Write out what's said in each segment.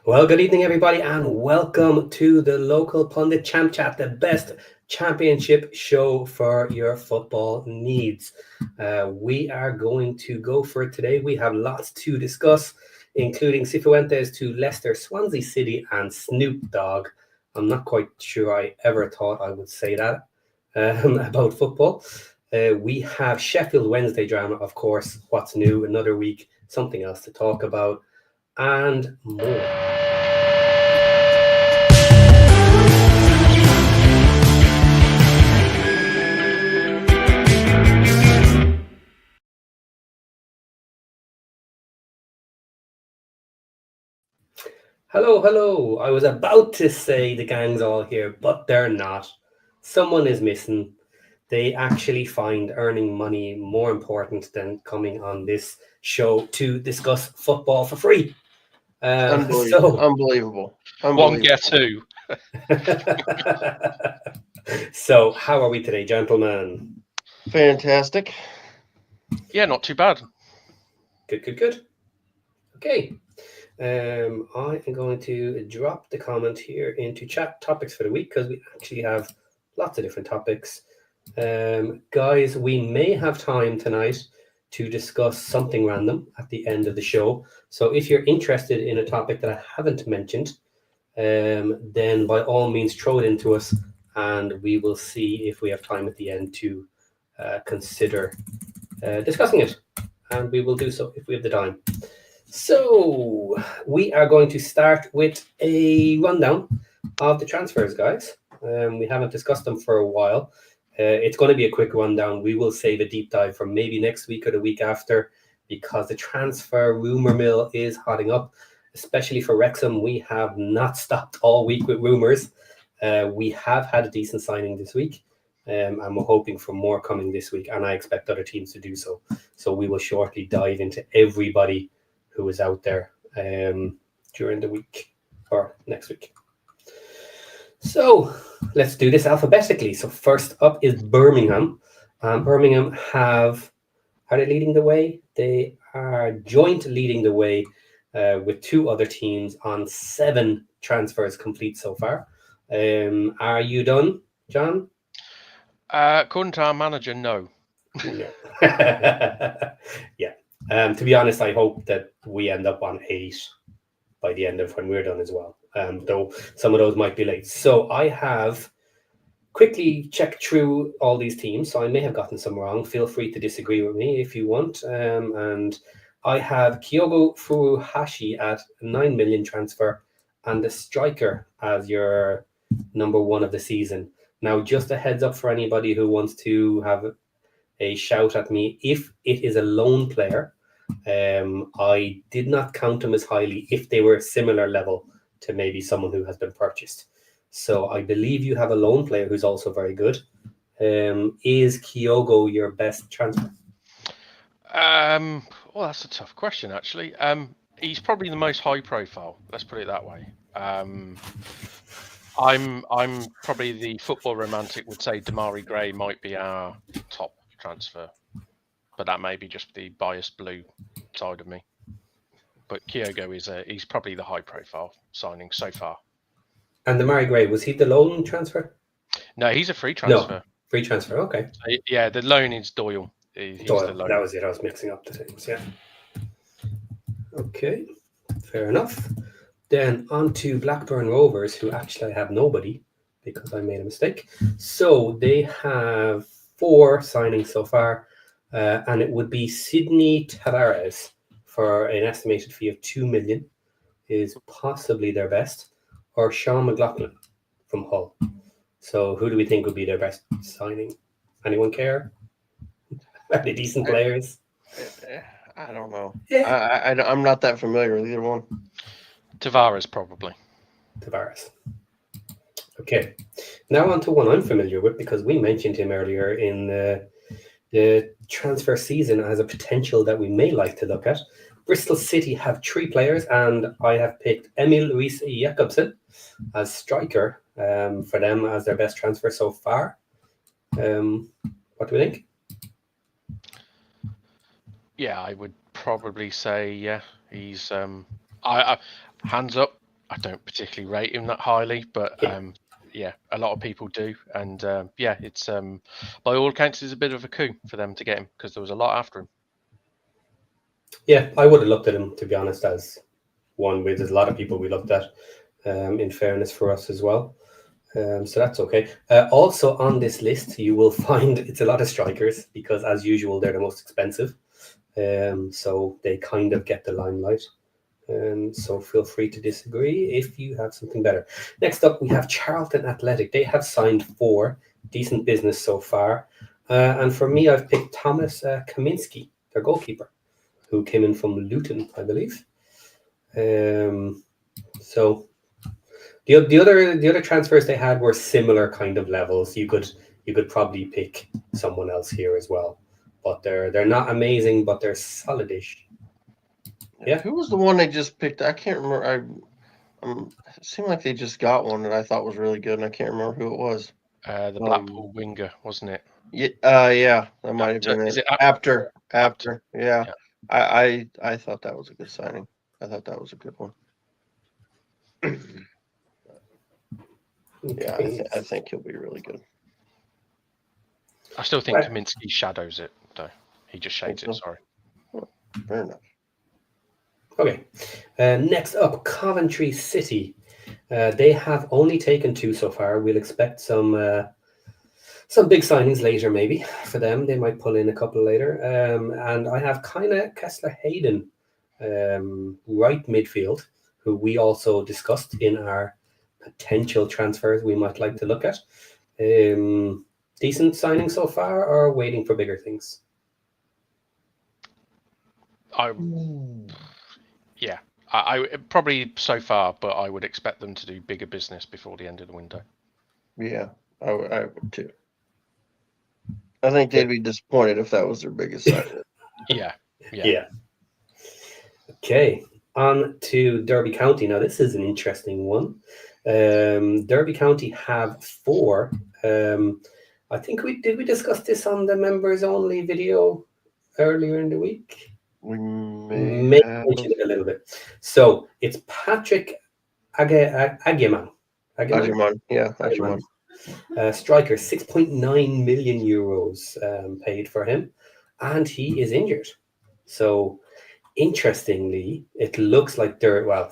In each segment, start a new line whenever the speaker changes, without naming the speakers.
Well, good evening, everybody, and welcome to the local pundit champ chat, the best championship show for your football needs. We are going to go for it today. We have lots to discuss, including Cifuentes to Leicester, Swansea City, and Snoop Dogg. I'm not quite sure I ever thought I would say that about football. We have Sheffield Wednesday drama, of course. What's new? Another week, something else to talk about, and more. Hello, hello. I was about to say the gang's all here, but they're not. Someone is missing. They actually find earning money more important than coming on this show to discuss football for free.
Unbelievable.
One get two.
So, how are we today, gentlemen?
Fantastic.
Yeah, not too bad.
Good. Okay. I am going to drop the comment here into chat topics for the week because we actually have lots of different topics. Guys, we may have time tonight to discuss something random at the end of the show. So if you're interested in a topic that I haven't mentioned, then by all means throw it into us and we will see if we have time at the end to consider discussing it. And we will do so if we have the time. So we are going to start with a rundown of the transfers, guys. We haven't discussed them for a while. It's going to be a quick rundown. We will save a deep dive for maybe next week or the week after because the transfer rumor mill is hotting up, especially for Wrexham. We have not stopped all week with rumors. We have had a decent signing this week, and we're hoping for more coming this week, and I expect other teams to do so. So we will shortly dive into everybody who is out there during the week or next week. So let's do this alphabetically. So first up is Birmingham. Birmingham are they leading the way? They are joint leading the way with two other teams on 7 transfers complete so far. Are you done, John?
According to our manager, no.
Yeah. To be honest, I hope that we end up on 8 by the end of when we're done as well. Though some of those might be late. So I have quickly checked through all these teams. So I may have gotten some wrong. Feel free to disagree with me if you want. And I have Kyogo Furuhashi at 9 million transfer and the striker as your number 1 of the season. Now, just a heads up for anybody who wants to have a shout at me. If it is a loan player, I did not count them as highly if they were a similar level to maybe someone who has been purchased. So I believe you have a loan player who's also very good. Is Kyogo your best transfer?
Well, that's a tough question, actually. He's probably the most high profile. Let's put it that way. I'm probably the football romantic would say Damari Gray might be our top transfer, but that may be just the biased blue side of me. But Kyogo he's probably the high profile signing so far.
And Damari Gray, was he the loan transfer?
No, he's a free transfer.
No, free transfer. Okay.
Yeah, the loan is Doyle.
Doyle. The loan. That was it. I was mixing up the things. Yeah. Okay. Fair enough. Then on to Blackburn Rovers, who actually have nobody because I made a mistake. So they have 4 signings so far, and it would be Sydney Tavares for an estimated fee of 2 million is possibly their best, or Sean McLaughlin from Hull. So who do we think would be their best signing? Anyone care? Are they decent players?
I don't know.
Yeah.
I'm not that familiar with either one.
Tavares, probably.
Tavares. Okay. Now on to one I'm familiar with because we mentioned him earlier in the transfer season as a potential that we may like to look at. Bristol City have 3 players, and I have picked Emil Reese Jakobsen as striker for them as their best transfer so far. What do we think?
Yeah, I would probably say, yeah, he's I hands up, I don't particularly rate him that highly, but yeah, a lot of people do, and it's by all accounts is a bit of a coup for them to get him because there was a lot after him.
Yeah, I would have looked at him, to be honest, as one with a lot of people we looked at. In fairness for us as well. So that's okay. Also on this list, you will find it's a lot of strikers because, as usual, they're the most expensive. So they kind of get the limelight. So feel free to disagree if you have something better. Next up, we have Charlton Athletic. They have signed 4. Decent business so far. And for me, I've picked Thomas Kaminski, their goalkeeper, who came in from Luton, I believe. So the other transfers they had were similar kind of levels. You could probably pick someone else here as well, but they're not amazing, but they're solidish. Yeah.
Who was the one they just picked? I can't remember. It seemed like they just got one that I thought was really good, and I can't remember who it was.
The Blackpool winger, wasn't it?
Yeah, that might have been
Is
it.
it
After, yeah. I thought that was a good signing. I thought that was a good one. Yeah, I think he'll be really good.
I still think Kaminski shadows it, though. He just shades it, sorry.
Fair enough.
Okay. Next up, Coventry City. They have only taken 2 so far. We'll expect some big signings later, maybe, for them. They might pull in a couple later. And I have kind of Kessler Hayden, right midfield, who we also discussed in our potential transfers we might like to look at. Decent signing so far, or waiting for bigger things?
I probably so far, but I would expect them to do bigger business before the end of the window.
Yeah, I would too. I think they'd be disappointed if that was their biggest signing.
Yeah.
Okay, on to Derby County. Now, this is an interesting one. Derby County have 4. I think we discuss this on the members only video earlier in the week.
We
may mention it a little bit. So it's Patrick Agyeman.
Yeah, Agyeman.
Striker, 6.9 million euros paid for him, and he is injured. So interestingly, it looks like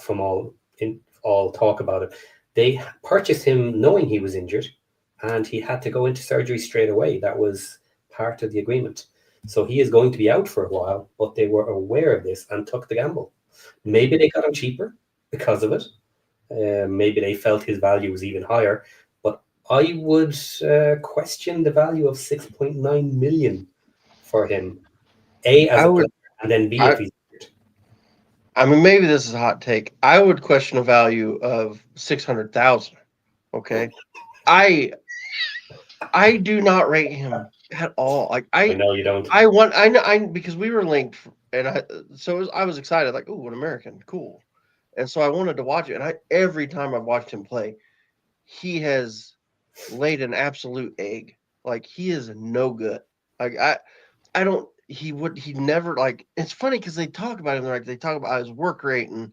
from all talk about it, they purchased him knowing he was injured, and he had to go into surgery straight away. That was part of the agreement. So he is going to be out for a while, but they were aware of this and took the gamble. Maybe they got him cheaper because of it. Maybe they felt his value was even higher. But I would question the value of 6.9 million for him. A, as a player, and then B, if he's injured.
I mean, maybe this is a hot take. I would question a value of 600,000. Okay. I do not rate him at all. Like I
know you don't.
I know because we were linked, and I was excited. Like, oh, an American, cool. And so I wanted to watch it. And every time I've watched him play, he has laid an absolute egg. Like he is no good. Like he never, like, it's funny because they talk about him. They talk about his work rate and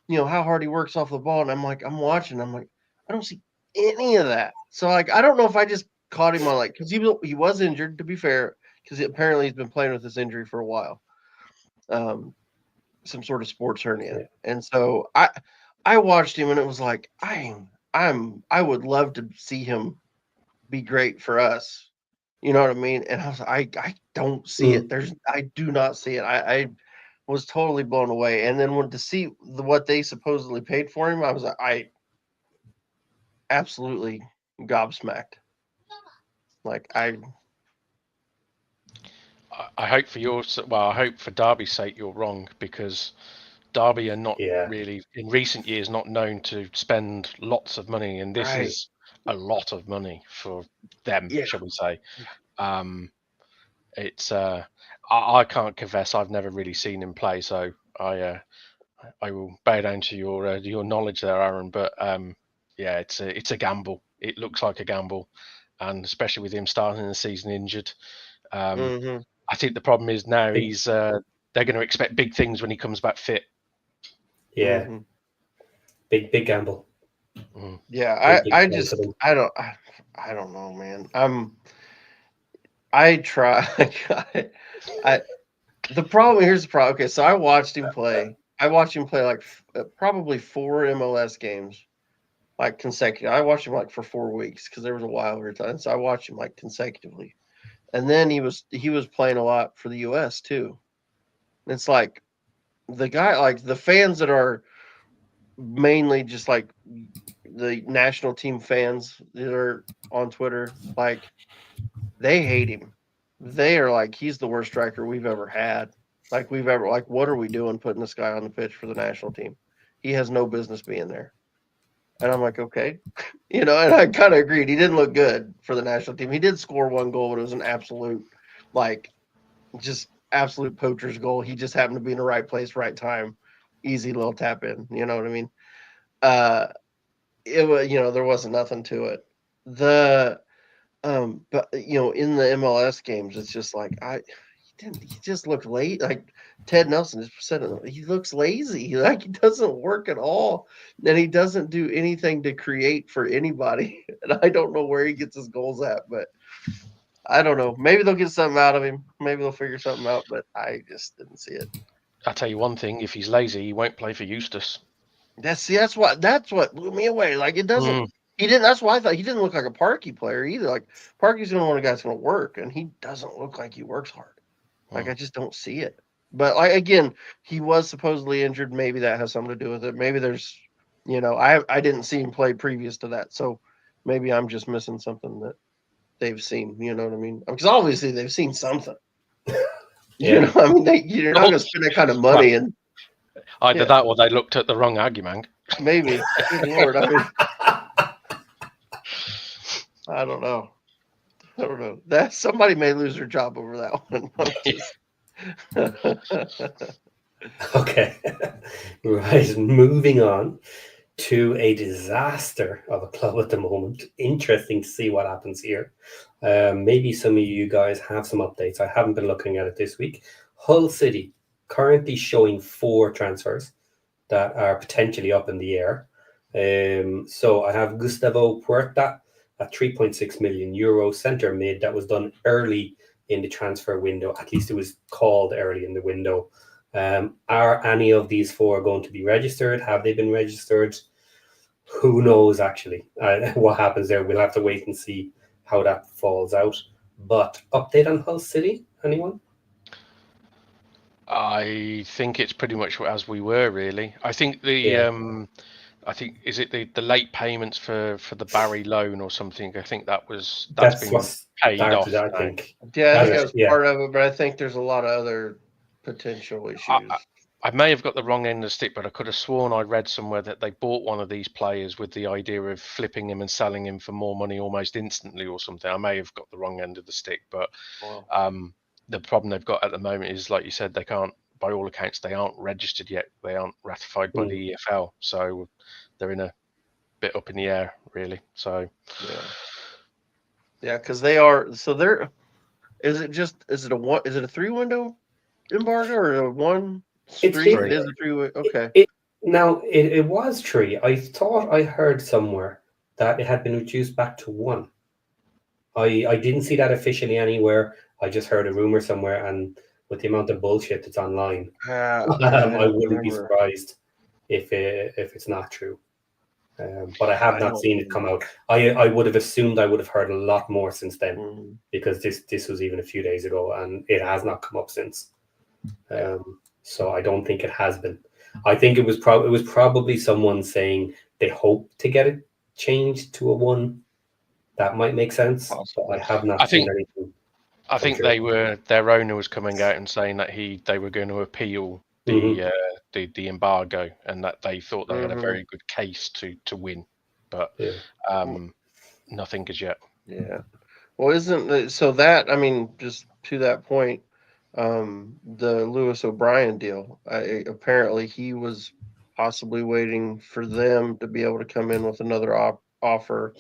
how hard he works off the ball. And I'm watching. I'm like, I don't see any of that. So like, I don't know if I just caught him on because he was injured, to be fair, because apparently he's been playing with this injury for a while, some sort of sports hernia. Yeah. And so I watched him and it was like, I would love to see him be great for us. You know what I mean? And I was like, I don't see it. I do not see it. I was totally blown away. And then to see what they supposedly paid for him, I was like, I absolutely gobsmacked. Like I
hope I hope for Derby's sake you're wrong, because Derby are not really, in recent years, not known to spend lots of money, and this is a lot of money for them, shall we say. It's I can't confess I've never really seen him play, so I will bow down to your knowledge there, Aaron. But it's a gamble. It looks like a gamble, and especially with him starting the season injured. I think the problem is now they're going to expect big things when he comes back fit.
Yeah. Big gamble.
Yeah,
Big
I
gamble
just
for them.
I don't know, man. I try. The problem here's the problem. Okay, so I watched him play. I watched him play like probably 4 MLS games, like consecutive. I watched him like for 4 weeks because there was a while every time. So I watched him like consecutively, and then he was playing a lot for the U.S. too. And it's like the guy, like the fans that are mainly just like the national team fans that are on Twitter, like they hate him. They are like, he's the worst striker we've ever had. Like, what are we doing putting this guy on the pitch for the national team? He has no business being there. And I'm like, okay. And I kind of agreed. He didn't look good for the national team. He did score 1 goal, but it was an absolute, like, just absolute poacher's goal. He just happened to be in the right place, right time. Easy little tap in. You know what I mean? It was, there wasn't nothing to it. But in the MLS games, it's just like he just looked late. Like Ted Nelson just said it, he looks lazy. Like he doesn't work at all, and he doesn't do anything to create for anybody. And I don't know where he gets his goals at, but I don't know. Maybe they'll get something out of him. Maybe they'll figure something out, but I just didn't see it.
I'll tell you one thing: if he's lazy, he won't play for Eustace.
That's what blew me away. Like it doesn't. He didn't. That's why I thought he didn't look like a Parky player either. Like Parky's the only one guy's going to work, and he doesn't look like he works hard. Like I just don't see it. But like again, he was supposedly injured. Maybe that has something to do with it. Maybe there's, I didn't see him play previous to that, so maybe I'm just missing something that they've seen. You know what I mean? Because obviously they've seen something.
Yeah.
I mean, you're not going to spend that kind of money and.
Either that or they looked at the wrong argument.
Maybe. Good Lord. I mean, I don't know. That somebody may lose their job over that one.
Okay. Right. Moving on to a disaster of a club at the moment. Interesting to see what happens here. Maybe some of you guys have some updates. I haven't been looking at it this week. Hull City currently showing 4 transfers that are potentially up in the air. So I have Gustavo Puerta at 3.6 million euro centre mid that was done early in the transfer window. At least it was called early in the window. Are any of these 4 going to be registered? Have they been registered? Who knows, actually, what happens there. We'll have to wait and see how that falls out. But update on Hull City, anyone?
I think it's pretty much as we were, really. I think is it the late payments for the Barry loan or something? I think that's been paid off.
I think.
Yeah, I think that was part of it, but I think there's a lot of other potential issues.
I may have got the wrong end of the stick, but I could have sworn I read somewhere that they bought one of these players with the idea of flipping him and selling him for more money almost instantly or something. I may have got the wrong end of the stick, but the problem they've got at the moment is, like you said, they can't, by all accounts, they aren't registered yet. They aren't ratified by the EFL. So they're in a bit up in the air, really. So,
yeah, because they are. So they're. Is it a 3 window embargo or a 1 street? It is a 3 window. Okay.
It was 3. I thought I heard somewhere that it had been reduced back to 1. I didn't see that officially anywhere. I just heard a rumor somewhere, and with the amount of bullshit that's online, I wouldn't be surprised if it's not true. But I have not seen it come out. I would have assumed I would have heard a lot more since then, because this was even a few days ago, and it has not come up since. So I don't think it has been. I think it was probably someone saying they hope to get it changed to a 1. That might make sense. But I have not seen anything.
I think their owner was coming out and saying that they were going to appeal the embargo, and that they thought they had a very good case to win, but nothing as yet.
Yeah. Well, so that, I mean, just to that point, the Lewis O'Brien deal, apparently he was possibly waiting for them to be able to come in with another offer,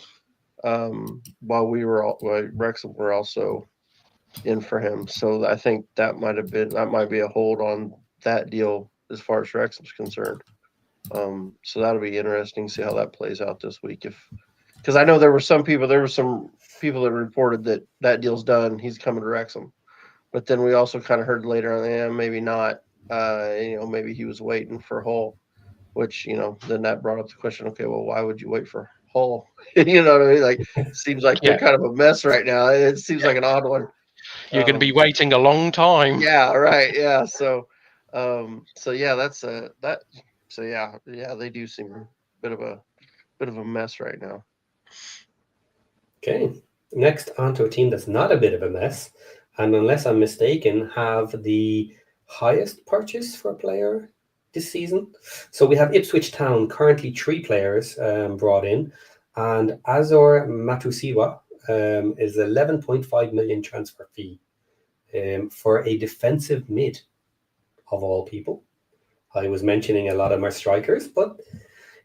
while Wrexham were also in for him. So I think that might be a hold on that deal as far as Wrexham's concerned. So that'll be interesting to see how that plays out this week. Because I know there were some people that reported that deal's done. He's coming to Wrexham. But then we also kind of heard later on, maybe not. Maybe he was waiting for Hull, which, then that brought up the question, okay, well, why would you wait for Hull? You know what I mean? Like, seems like they're kind of a mess right now. It seems like an odd one.
You're going to be waiting a long time.
Yeah, right. Yeah. So yeah, that's that. So yeah, they do seem a bit of a mess right now.
Okay. Next, on to a team that's not a bit of a mess, and unless I'm mistaken, have the highest purchase for a player this season. So we have Ipswich Town, currently 3 players brought in, and Azor Matusiwa is 11.5 million transfer fee for a defensive mid, of all people. I was mentioning a lot of my strikers, but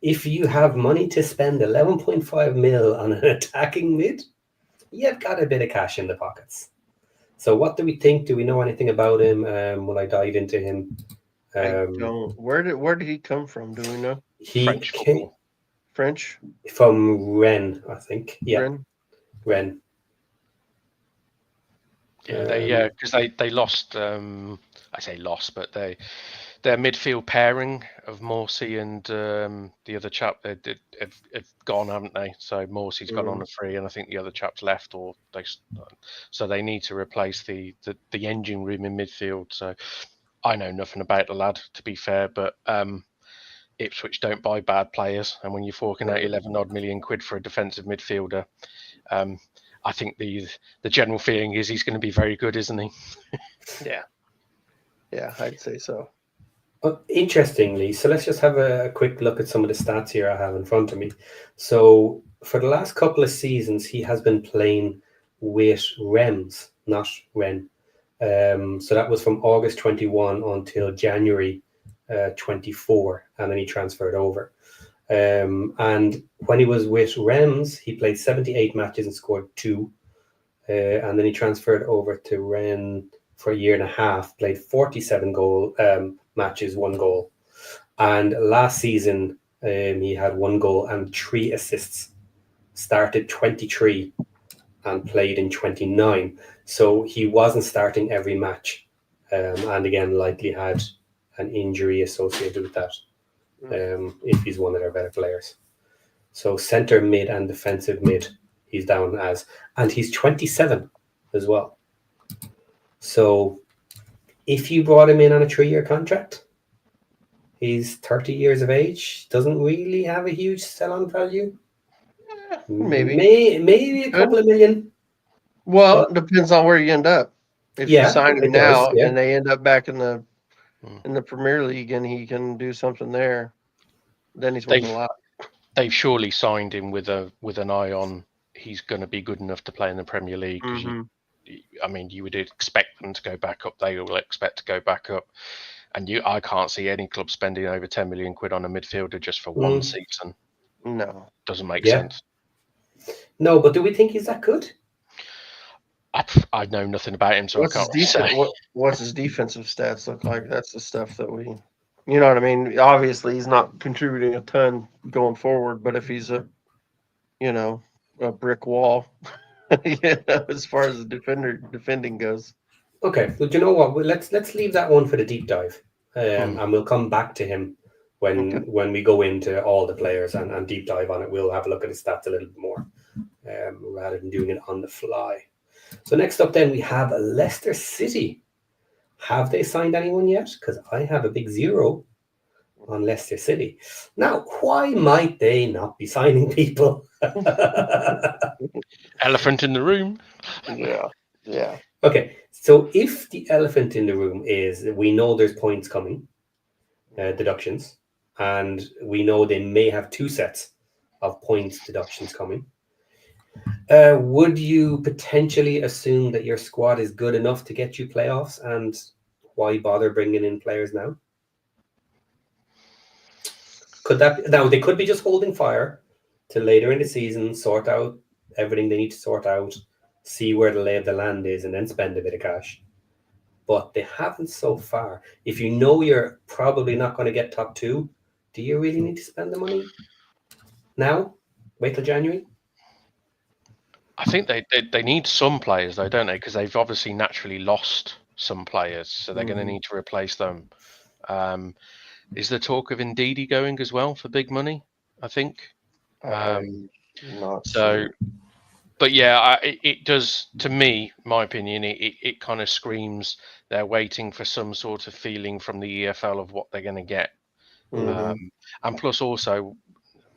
if you have money to spend 11.5 mil on an attacking mid, you've got a bit of cash in the pockets. So what do we think? Do we know anything about him? Will I dive into him?
I don't. Where did he come from? Do we know?
He came
French?
from Rennes, I think. Yeah, Rennes.
Yeah, because they lost. I say lost, but their midfield pairing of Morsey and the other chap have gone, haven't they? So Morsey's gone on a free, and I think the other chap's left, so they need to replace the engine room in midfield. So I know nothing about the lad, to be fair, but Ipswich don't buy bad players, and when you're forking out 11 odd million quid for a defensive midfielder, I think the general feeling is he's going to be very good, isn't he?
Yeah, I'd say so.
Interestingly, so let's just have a quick look at some of the stats here I have in front of me. So for the last couple of seasons, he has been playing with Reims, not Rennes. So that was from August 21 until January 24, and then he transferred over. And when he was with Reims, he played 78 matches and scored 2. And then he transferred over to Rennes for a year and a half, played 47 matches, 1 goal. And last season, he had 1 goal and 3 assists, started 23 and played in 29. So he wasn't starting every match. And again, likely had an injury associated with that, if he's one of their better players. So centre mid and defensive mid, he's down as, and he's 27 as well. So if you brought him in on a 3-year contract, he's 30 years of age, doesn't really have a huge sell-on value. Maybe a couple of million.
Well, it depends on where you end up. If you sign him now and they end up back in the Premier League and he can do something there, then he's worth a lot.
They've surely signed him with an eye on he's going to be good enough to play in the Premier League. You would expect them to go back up. They will expect to go back up. And I can't see any club spending over 10 million quid on a midfielder just for one season.
No.
Doesn't make sense.
No, but do we think he's that good?
I know nothing about him, so I can't say.
What's his defensive stats look like? That's the stuff that you know what I mean? Obviously, he's not contributing a ton going forward, but if he's a brick wall, as far as the defending goes.
Okay, well, do you know what? Let's leave that one for the deep dive, and we'll come back to him when we go into all the players and deep dive on it. We'll have a look at his stats a little bit more, rather than doing it on the fly. So next up, then we have Leicester City. Have they signed anyone yet? Because I have a big 0 on Leicester City. Now, why might they not be signing people?
Elephant in the room.
Yeah.
Okay, so if the elephant in the room is we know there's points coming, deductions, and we know they may have 2 sets of points deductions coming, would you potentially assume that your squad is good enough to get you playoffs, and why bother bringing in players now? Now they could be just holding fire till later in the season, sort out everything they need to sort out, see where the lay of the land is, and then spend a bit of cash. But they haven't so far. If you know you're probably not going to get top 2, Do you really need to spend the money now? Wait till January?
I think they need some players though, don't they? Because they've obviously naturally lost some players, so they're going to need to replace them. Is there talk of Ndidi going as well for big money? I think.
Not
So,
sure.
but yeah, it does. To me, my opinion, it kind of screams they're waiting for some sort of feeling from the EFL of what they're going to get. And plus, also,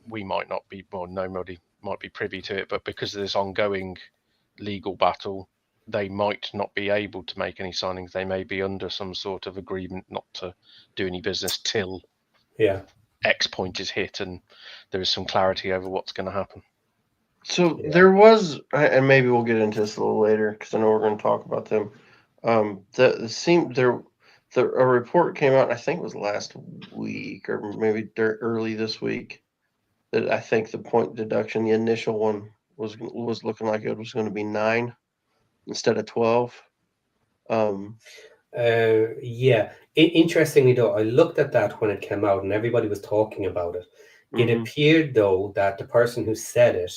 we might not be, or nobody might be privy to it, but because of this ongoing legal battle, they might not be able to make any signings. They may be under some sort of agreement not to do any business till X point is hit and there is some clarity over what's going to happen.
So there was, and maybe we'll get into this a little later because I know we're going to talk about them. A report came out, I think it was last week or maybe early this week, that I think the point deduction, the initial one, was looking like it was going to be 9 instead of 12.
Interestingly, though, I looked at that when it came out and everybody was talking about it. It appeared, though, that the person who said it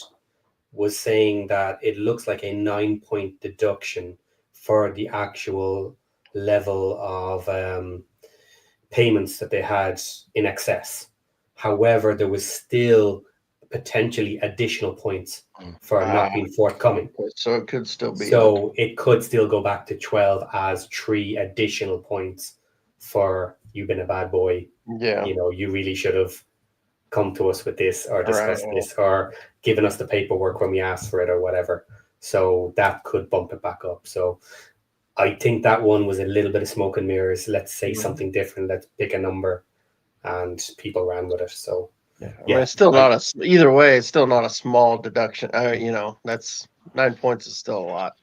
was saying that it looks like a 9-point deduction for the actual level of payments that they had in excess. However, there was still potentially additional points for not being forthcoming.
So it could still be.
So it could still go back to 12 as 3 additional points for you've been a bad boy.
Yeah.
You really should have come to us with this or discussed this or given us the paperwork when we asked for it or whatever. So that could bump it back up. So I think that one was a little bit of smoke and mirrors. Let's say something different. Let's pick a number, and people ran with it. So
it's still not either way. It's still not a small deduction. That's 9 points is still a lot.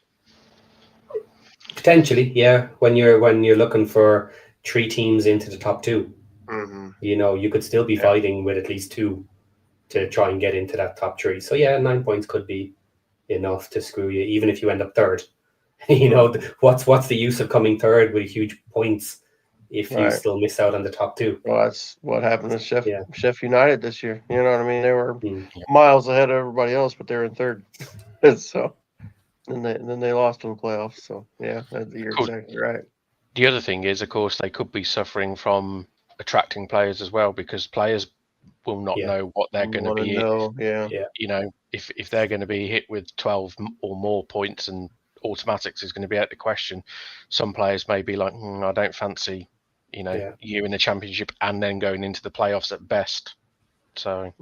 Potentially, yeah. When you're looking for 3 teams into the top 2, you could still be fighting with at least 2 to try and get into that top 3. So 9 points could be enough to screw you, even if you end up third. What's the use of coming third with huge points if you still miss out on the top 2?
Well, that's what happened to Sheffield United this year. You know what I mean? They were miles ahead of everybody else, but they're in third. So then they lost in the playoffs. So you're exactly right.
The other thing is, of course, they could be suffering from attracting players as well, because players will not know what they're going to be if they're going to be hit with 12 or more points and automatics is going to be out of the question. Some players may be like, I don't fancy you in the championship and then going into the playoffs at best. So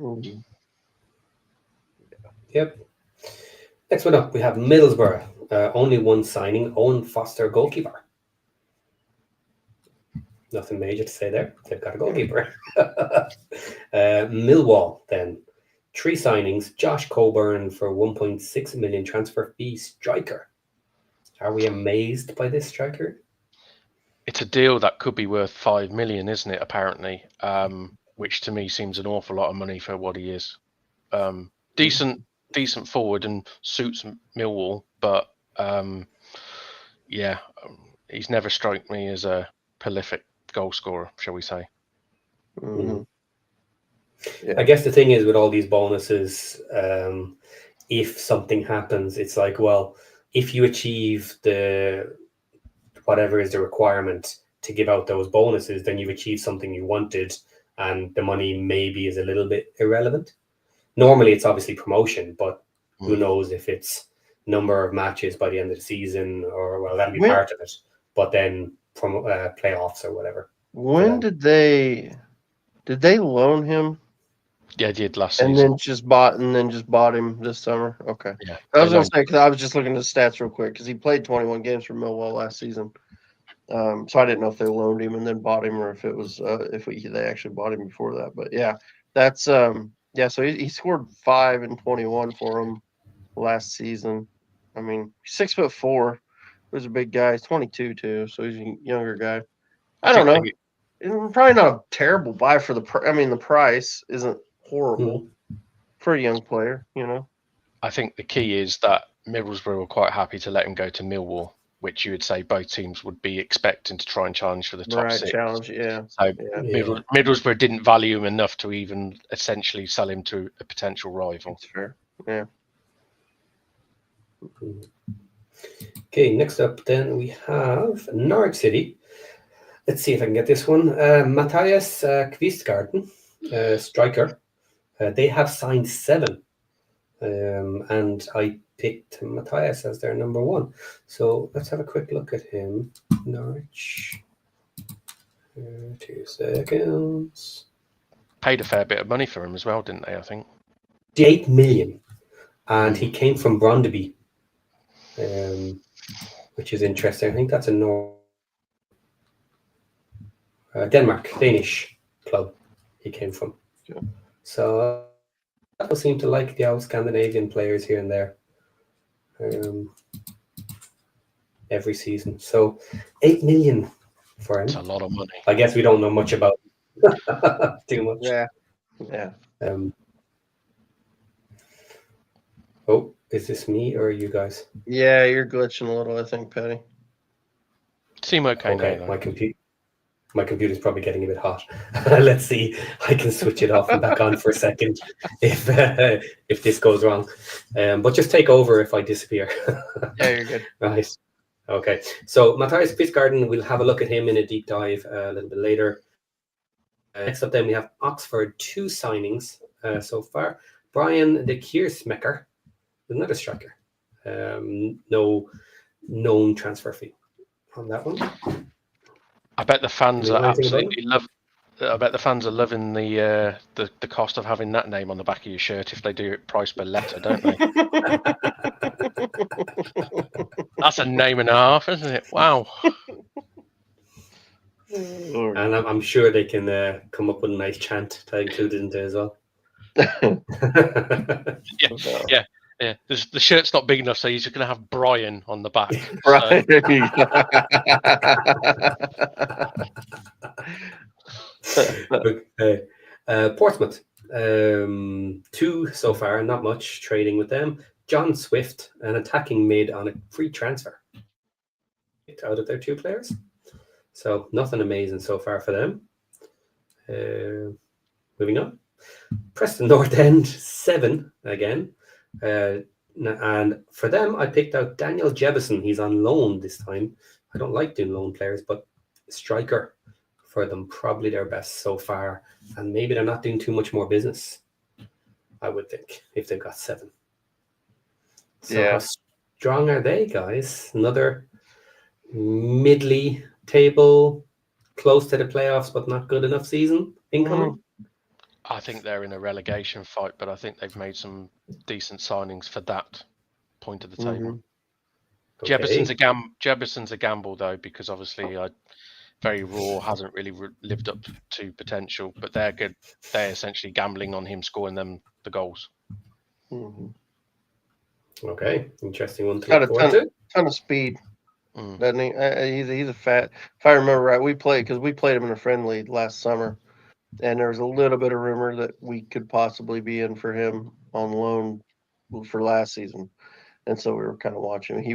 Next one up, we have Middlesbrough. Only one signing, Owen Foster, goalkeeper. Nothing major to say there. They've got a goalkeeper. Millwall, then. 3 signings. Josh Coburn for 1.6 million transfer fee striker. Are we amazed by this striker?
It's a deal that could be worth 5 million, isn't it, apparently? Which to me seems an awful lot of money for what he is. Decent forward and suits Millwall, but he's never struck me as a prolific goal scorer, shall we say.
I guess the thing is with all these bonuses, if something happens, it's like, well, if you achieve the whatever is the requirement to give out those bonuses, then you've achieved something you wanted, and the money maybe is a little bit irrelevant. Normally, it's obviously promotion, but who knows if it's number of matches by the end of the season, or that'll be part of it. But then from playoffs or whatever.
When did they loan him?
Yeah, did last season.
And then just bought him this summer. Okay.
Yeah.
I was going to say, because I was just looking at the stats real quick, because he played 21 games for Millwall last season. So I didn't know if they loaned him and then bought him, or if it was they actually bought him before that. But that's so he scored 5 and 21 for him last season. I mean, 6'4". He was a big guy. He's 22 too, so he's a younger guy. I don't know. It's probably not a terrible buy for the price isn't horrible for a young player,
I think the key is that Middlesbrough were quite happy to let him go to Millwall, which you would say both teams would be expecting to try and challenge for the top
Right,
6.
challenge, yeah.
So
Yeah.
Middlesbrough didn't value him enough to even essentially sell him to a potential rival.
That's fair. Yeah.
Okay, next up then we have Norwich City. Let's see if I can get this one. Matthias Kvistgarten, striker. They have signed 7. And I picked Matthias as their number 1. So let's have a quick look at him. Norwich. 2 seconds.
Paid a fair bit of money for him as well, didn't they, I think?
8 million. And he came from Brondby, which is interesting. I think that's a Denmark, Danish club he came from.
Yeah.
So people seem to like the old Scandinavian players here and there every season. So 8 million for him.
It's a lot of money.
I guess we don't know much about too much.
Yeah.
Oh, is this me or you guys?
Yeah, you're glitching a little, I think, Patty.
Seem okay,
Okay,
now.
my computer's probably getting a bit hot. Let's see. I can switch it off and back on for a second if this goes wrong. But just take over if I disappear.
Yeah, you're good.
Right. Okay. So Matthias Kvistgarten, we'll have a look at him in a deep dive a little bit later. Next up then we have Oxford, 2 signings so far. Brian de Kiersmecker, another striker. No known transfer fee on that one.
I bet the fans
You know
are
anything about
absolutely I bet the fans are loving the cost of having that name on the back of your shirt if they do it price per letter, don't they? That's a name and a half, isn't it? Wow.
And I'm sure they can come up with a nice chant to include it into as well.
Yeah. The shirt's not big enough, so you're just going to have Brian on the back.
Right.
Okay. Portsmouth, 2 so far, not much trading with them. John Swift, an attacking mid on a free transfer out of their 2 players. So nothing amazing so far for them. Moving on. Preston North End, 7 again. And for them, I picked out Daniel Jebison. He's on loan this time. I don't like doing loan players, but striker for them, probably their best so far. And maybe they're not doing too much more business, I would think, if they've got 7. So how strong are they, guys? Another middly table, close to the playoffs, but not good enough season incoming?
I think they're in a relegation fight, but I think they've made some decent signings for that point of the table.
Okay.
Jebison's a gamble, though, because obviously very raw, hasn't really lived up to potential, but they're good. They're essentially gambling on him scoring them the goals.
Okay, interesting one to
Got
look
a
forward to.
ton of speed, doesn't he? He's a fat. If I remember right, we played him in a friendly last summer, and there was a little bit of rumor that we could possibly be in for him on loan for last season, and so we were kind of watching. He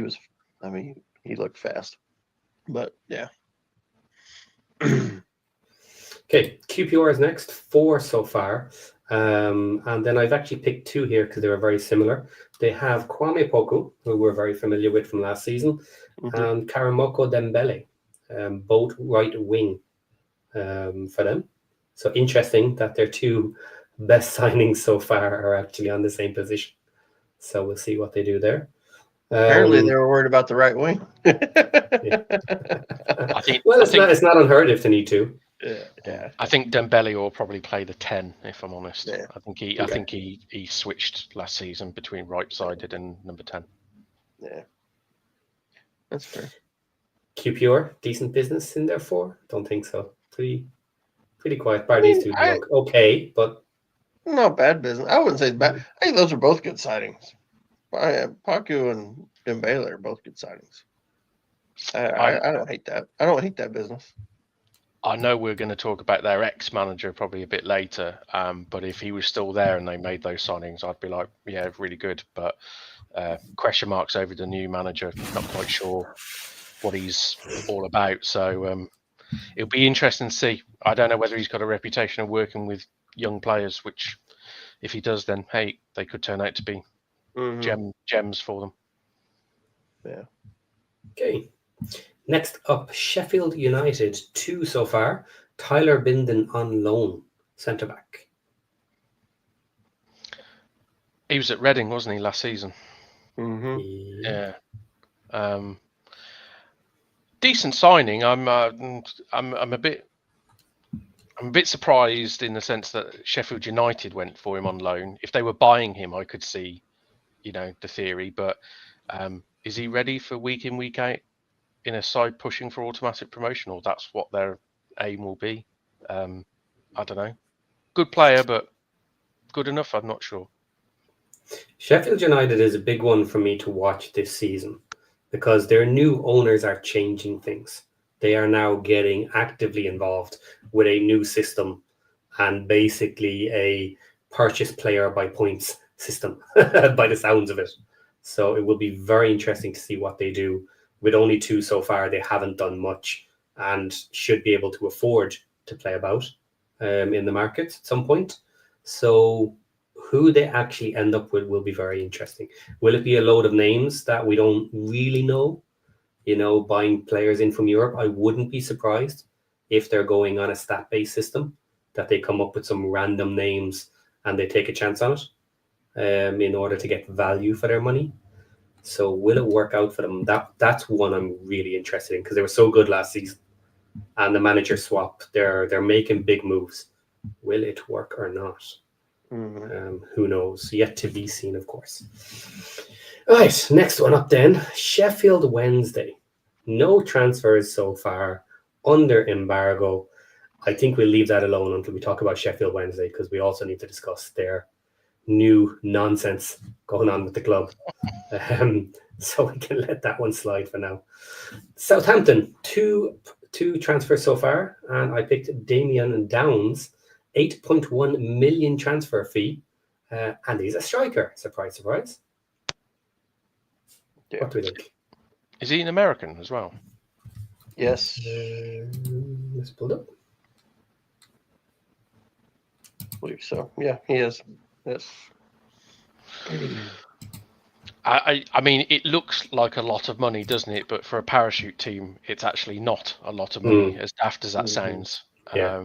looked fast, but yeah.
Okay, QPR is next, 4 so far. And then I've actually picked 2 here because they were very similar. They have Kwame Poku, who we're very familiar with from last season, and Karamoko Dembele, both right wing for them. So interesting that their 2 best signings so far are actually on the same position. So we'll see what they do there.
Apparently, they were worried about the right wing.
It's not unheard if they need to.
Yeah.
I think Dembele will probably play the 10, if I'm honest.
Yeah.
I think he switched last season between right-sided and number 10.
Yeah, that's fair.
QPR, decent business in there 4? Don't think so. Pretty quiet. These 2 look okay, but
not bad business. I wouldn't say it's bad. I think those are both good sightings. Paku and Dembele are both good sightings. I don't hate that. I don't hate that business.
I know we're going to talk about their ex-manager probably a bit later, but if he was still there and they made those signings, I'd be like, yeah, really good. But question marks over the new manager. Not quite sure what he's all about. So it'll be interesting to see. I don't know whether he's got a reputation of working with young players, which if he does, then hey, they could turn out to be gems for them.
Yeah.
Okay. Next up, Sheffield United, 2 so far. Tyler Binden on loan, centre back.
He was at Reading, wasn't he, last season?
Mm-hmm.
Yeah. Decent signing. I'm a bit surprised in the sense that Sheffield United went for him on loan. If they were buying him, I could see, the theory. But is he ready for week in, week out in a side pushing for automatic promotion, or that's what their aim will be? I don't know. Good player, but good enough? I'm not sure.
Sheffield United is a big one for me to watch this season because their new owners are changing things. They are now getting actively involved with a new system and basically a purchase player by points system by the sounds of it. So it will be very interesting to see what they do. With only 2 so far, they haven't done much and should be able to afford to play about in the market at some point. So who they actually end up with will be very interesting. Will it be a load of names that we don't really know? Buying players in from Europe, I wouldn't be surprised if they're going on a stat-based system, that they come up with some random names and they take a chance on it in order to get value for their money. So will it work out for them? That's one I'm really interested in because they were so good last season. And the manager swap, they're making big moves. Will it work or not? Who knows? Yet to be seen, of course. All right, next one up then. Sheffield Wednesday. No transfers so far, under embargo. I think we'll leave that alone until we talk about Sheffield Wednesday because we also need to discuss their new nonsense going on with the club. So we can let that one slide for now. Southampton, two transfers so far, and I picked Damian Downs, 8.1 million transfer fee, and he's a striker. Surprise, surprise.
Yeah.
What do we think?
Is he an American as well?
Yes.
Let's pull it up.
I believe so. Yeah, he is. Yes.
I mean, it looks like a lot of money, doesn't it? But for a parachute team, it's actually not a lot of money, as daft as that sounds.
Yeah.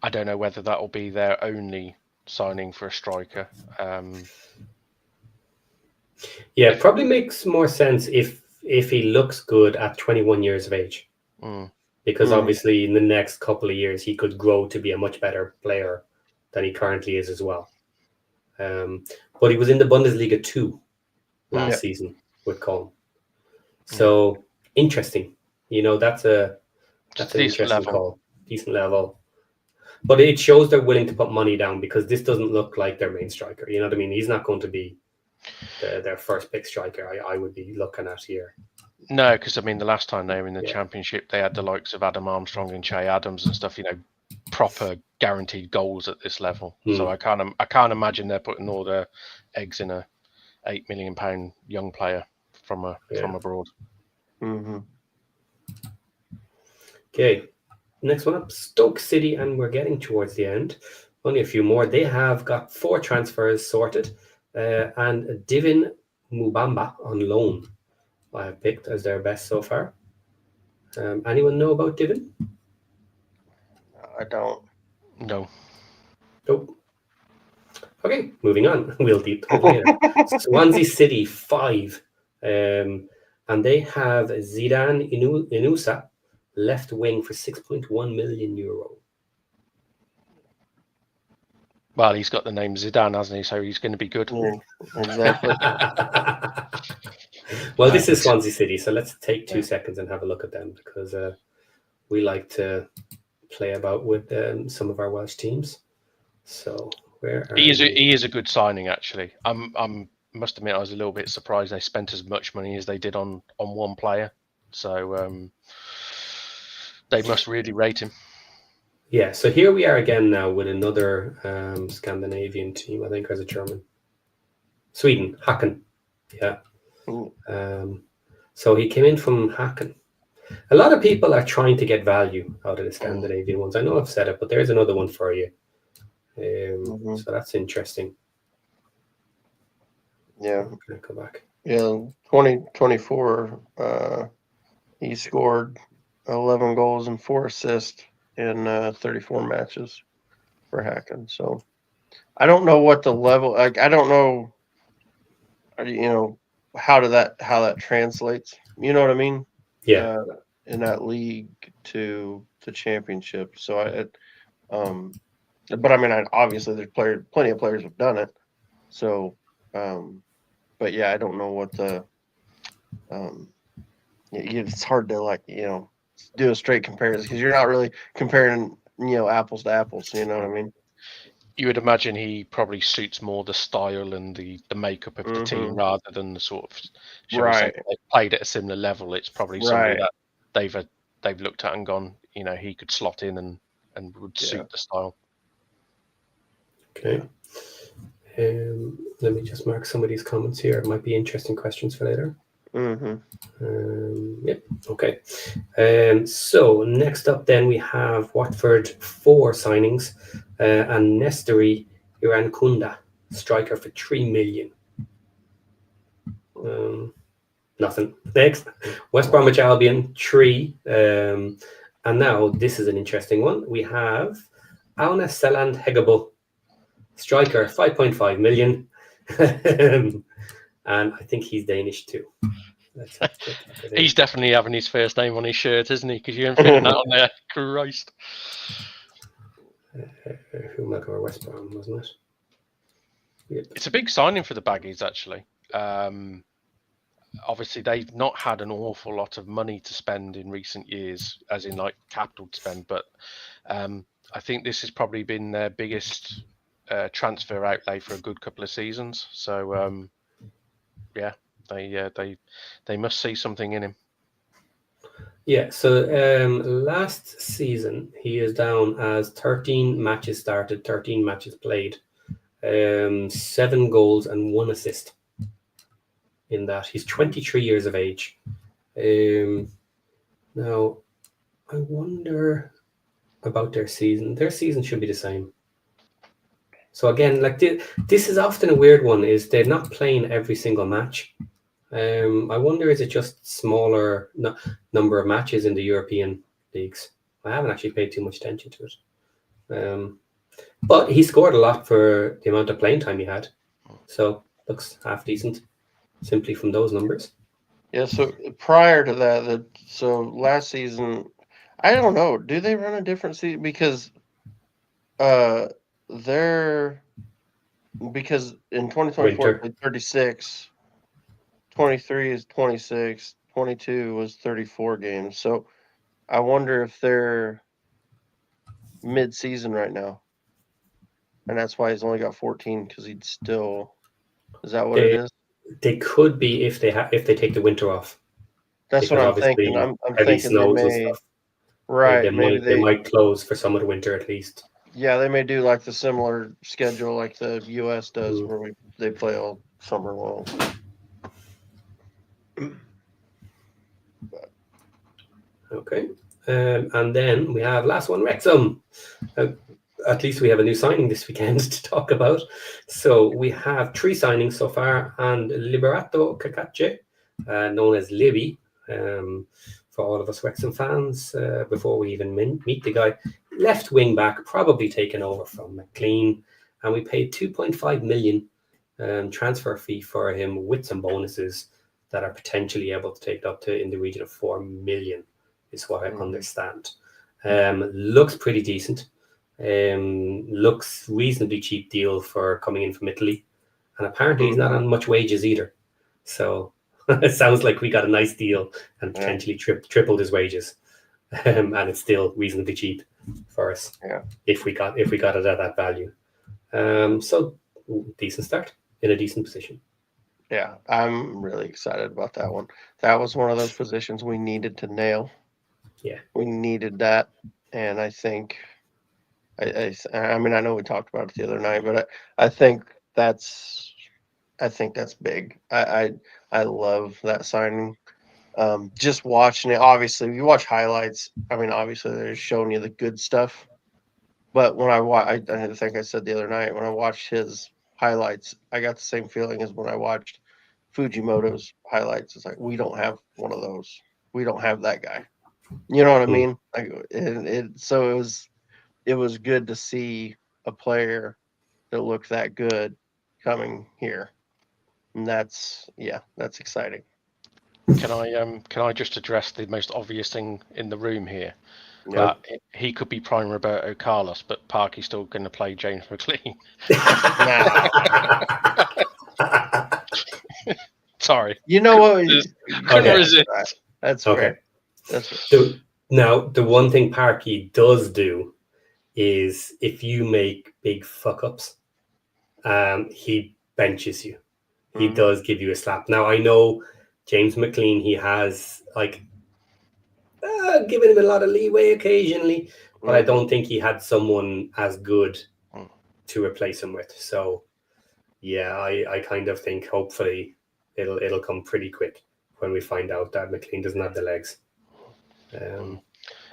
I don't know whether that will be their only signing for a striker.
Yeah, it probably makes more sense if he looks good at 21 years of age. Because obviously in the next couple of years, he could grow to be a much better player than he currently is as well. But he was in the Bundesliga 2 last season with Köln. So interesting. That's an interesting
level.
call. Decent level. But it shows they're willing to put money down because this doesn't look like their main striker. You know what I mean? He's not going to be their first pick striker I would be looking at here.
No, because I mean, the last time they were in the Championship, they had the likes of Adam Armstrong and Che Adams and stuff. Proper guaranteed goals at this level. So I can't imagine they're putting all their eggs in a £8 million young player from abroad.
Okay, next one up, Stoke City, and we're getting towards the end. Only a few more. They have got 4 transfers sorted, and Divin Mubamba on loan I have picked as their best so far. Anyone know about Divin?
I don't.
No.
Nope. Okay, moving on. We'll deep dive later. Swansea City 5. And they have Zidane Inusa, left wing, for €6.1 million.
Well, he's got the name Zidane, hasn't he? So he's going to be good.
Yeah, exactly.
Well, this is Swansea City, so let's take 2 seconds and have a look at them because we like to play about with some of our Welsh teams. So
he is a good signing, actually. Must admit I was a little bit surprised they spent as much money as they did on one player. So they must really rate him.
Yeah, so here we are again now with another Scandinavian team, I think, as a German. Sweden, Hacken. Yeah.
Ooh.
So he came in from Hacken. A lot of people are trying to get value out of the Scandinavian ones. I know I've said it, but there's another one for you. So that's interesting.
Yeah.
Can I go back?
Yeah, 2024, he scored 11 goals and 4 assists in 34 matches for Hacken. So I don't know what the level, like, I don't know, how that translates. You know what I mean?
Yeah.
In that league to the championship. So but I mean, obviously there's plenty of players have done it. So, but yeah, I don't know what the, it's hard to do a straight comparison because you're not really comparing, apples to apples. You know what I mean?
You would imagine he probably suits more the style and the makeup of the team rather than the sort of, shall we say, they played at a similar level. It's probably somebody that they've looked at and gone, he could slot in and would suit the style.
Okay. Let me just mark some of these comments here. It might be interesting questions for later. Yep. Okay. So next up, then we have Watford 4 signings, and Nestori Irankunda, striker for 3 million. Nothing. Next, West Bromwich Albion 3, and now this is an interesting one. We have Aune Seland Hegebo, striker 5.5 million, and I think he's Danish too. Let's have a quick look at
He's
it.
definitely having his first name on his shirt, isn't he? Because you haven't fitting that on there. Christ.
Who might go West Brom, wasn't it? Yep.
It's a big signing for the Baggies, actually. Obviously, they've not had an awful lot of money to spend in recent years, as in like capital to spend. But I think this has probably been their biggest transfer outlay for a good couple of seasons. So yeah, they must see something in him.
Yeah, so last season he is down as 13 matches started, 13 matches played, 7 goals and 1 assist in that. He's 23 years of age. Now, I wonder about their season. Their season should be the same. So again, like this is often a weird one, is they're not playing every single match. I wonder, is it just smaller number of matches in the European leagues? I haven't actually paid too much attention to it. But he scored a lot for the amount of playing time he had. So looks half decent, simply from those numbers.
Yeah, so prior to that, so last season, I don't know, do they run a different season? Because in 2024 they played 36, 23 is 26, 22 was 34 games. So I wonder if they're mid-season right now. And that's why he's only got 14, because he'd still, is that what it is?
They could be if they take the winter off.
That's what I'm thinking. I'm thinking they may, right?
They might close for some of the winter at least.
Yeah, they may do like the similar schedule like the US does, where they play all summer long.
Okay, and then we have last one, Wrexham. At least we have a new signing this weekend to talk about. So we have 3 signings so far, and Liberato Cacace, known as Libby, for all of us Wrexham fans, before we even meet the guy, left wing back, probably taken over from McLean, and we paid 2.5 million transfer fee for him with some bonuses that are potentially able to take it up to in the region of 4 million, is what I understand. Looks pretty decent. Looks reasonably cheap deal for coming in from Italy, and apparently he's not on much wages either. So it sounds like we got a nice deal and potentially tripled his wages, and it's still reasonably cheap for us.
Yeah,
if we got it at that value. So decent start in a decent position.
Yeah, I'm really excited about that one. That was one of those positions we needed to nail.
Yeah,
we needed that, and I think. I mean, I know we talked about it the other night, but I think that's I think that's big. I love that signing. Just watching it, obviously, you watch highlights. I mean, obviously, they're showing you the good stuff. But when I think I said the other night, when I watched his highlights, I got the same feeling as when I watched Fujimoto's highlights. It's like, we don't have one of those. We don't have that guy. You know what I mean? Like, so it was good to see a player that looked that good coming here. And that's exciting.
Can I just address the most obvious thing in the room here?
Yeah.
He could be prime Roberto Carlos, but Parky's still going to play James McLean. Sorry.
You know what?
Couldn't resist.
That's
Okay.
fair. That's fair.
So now the one thing Parky does do is if you make big fuck ups, he benches you. He does give you a slap. Now I know James McLean, he has given him a lot of leeway occasionally, but I don't think he had someone as good to replace him with. So yeah, I kind of think hopefully it'll come pretty quick when we find out that McLean doesn't have the legs.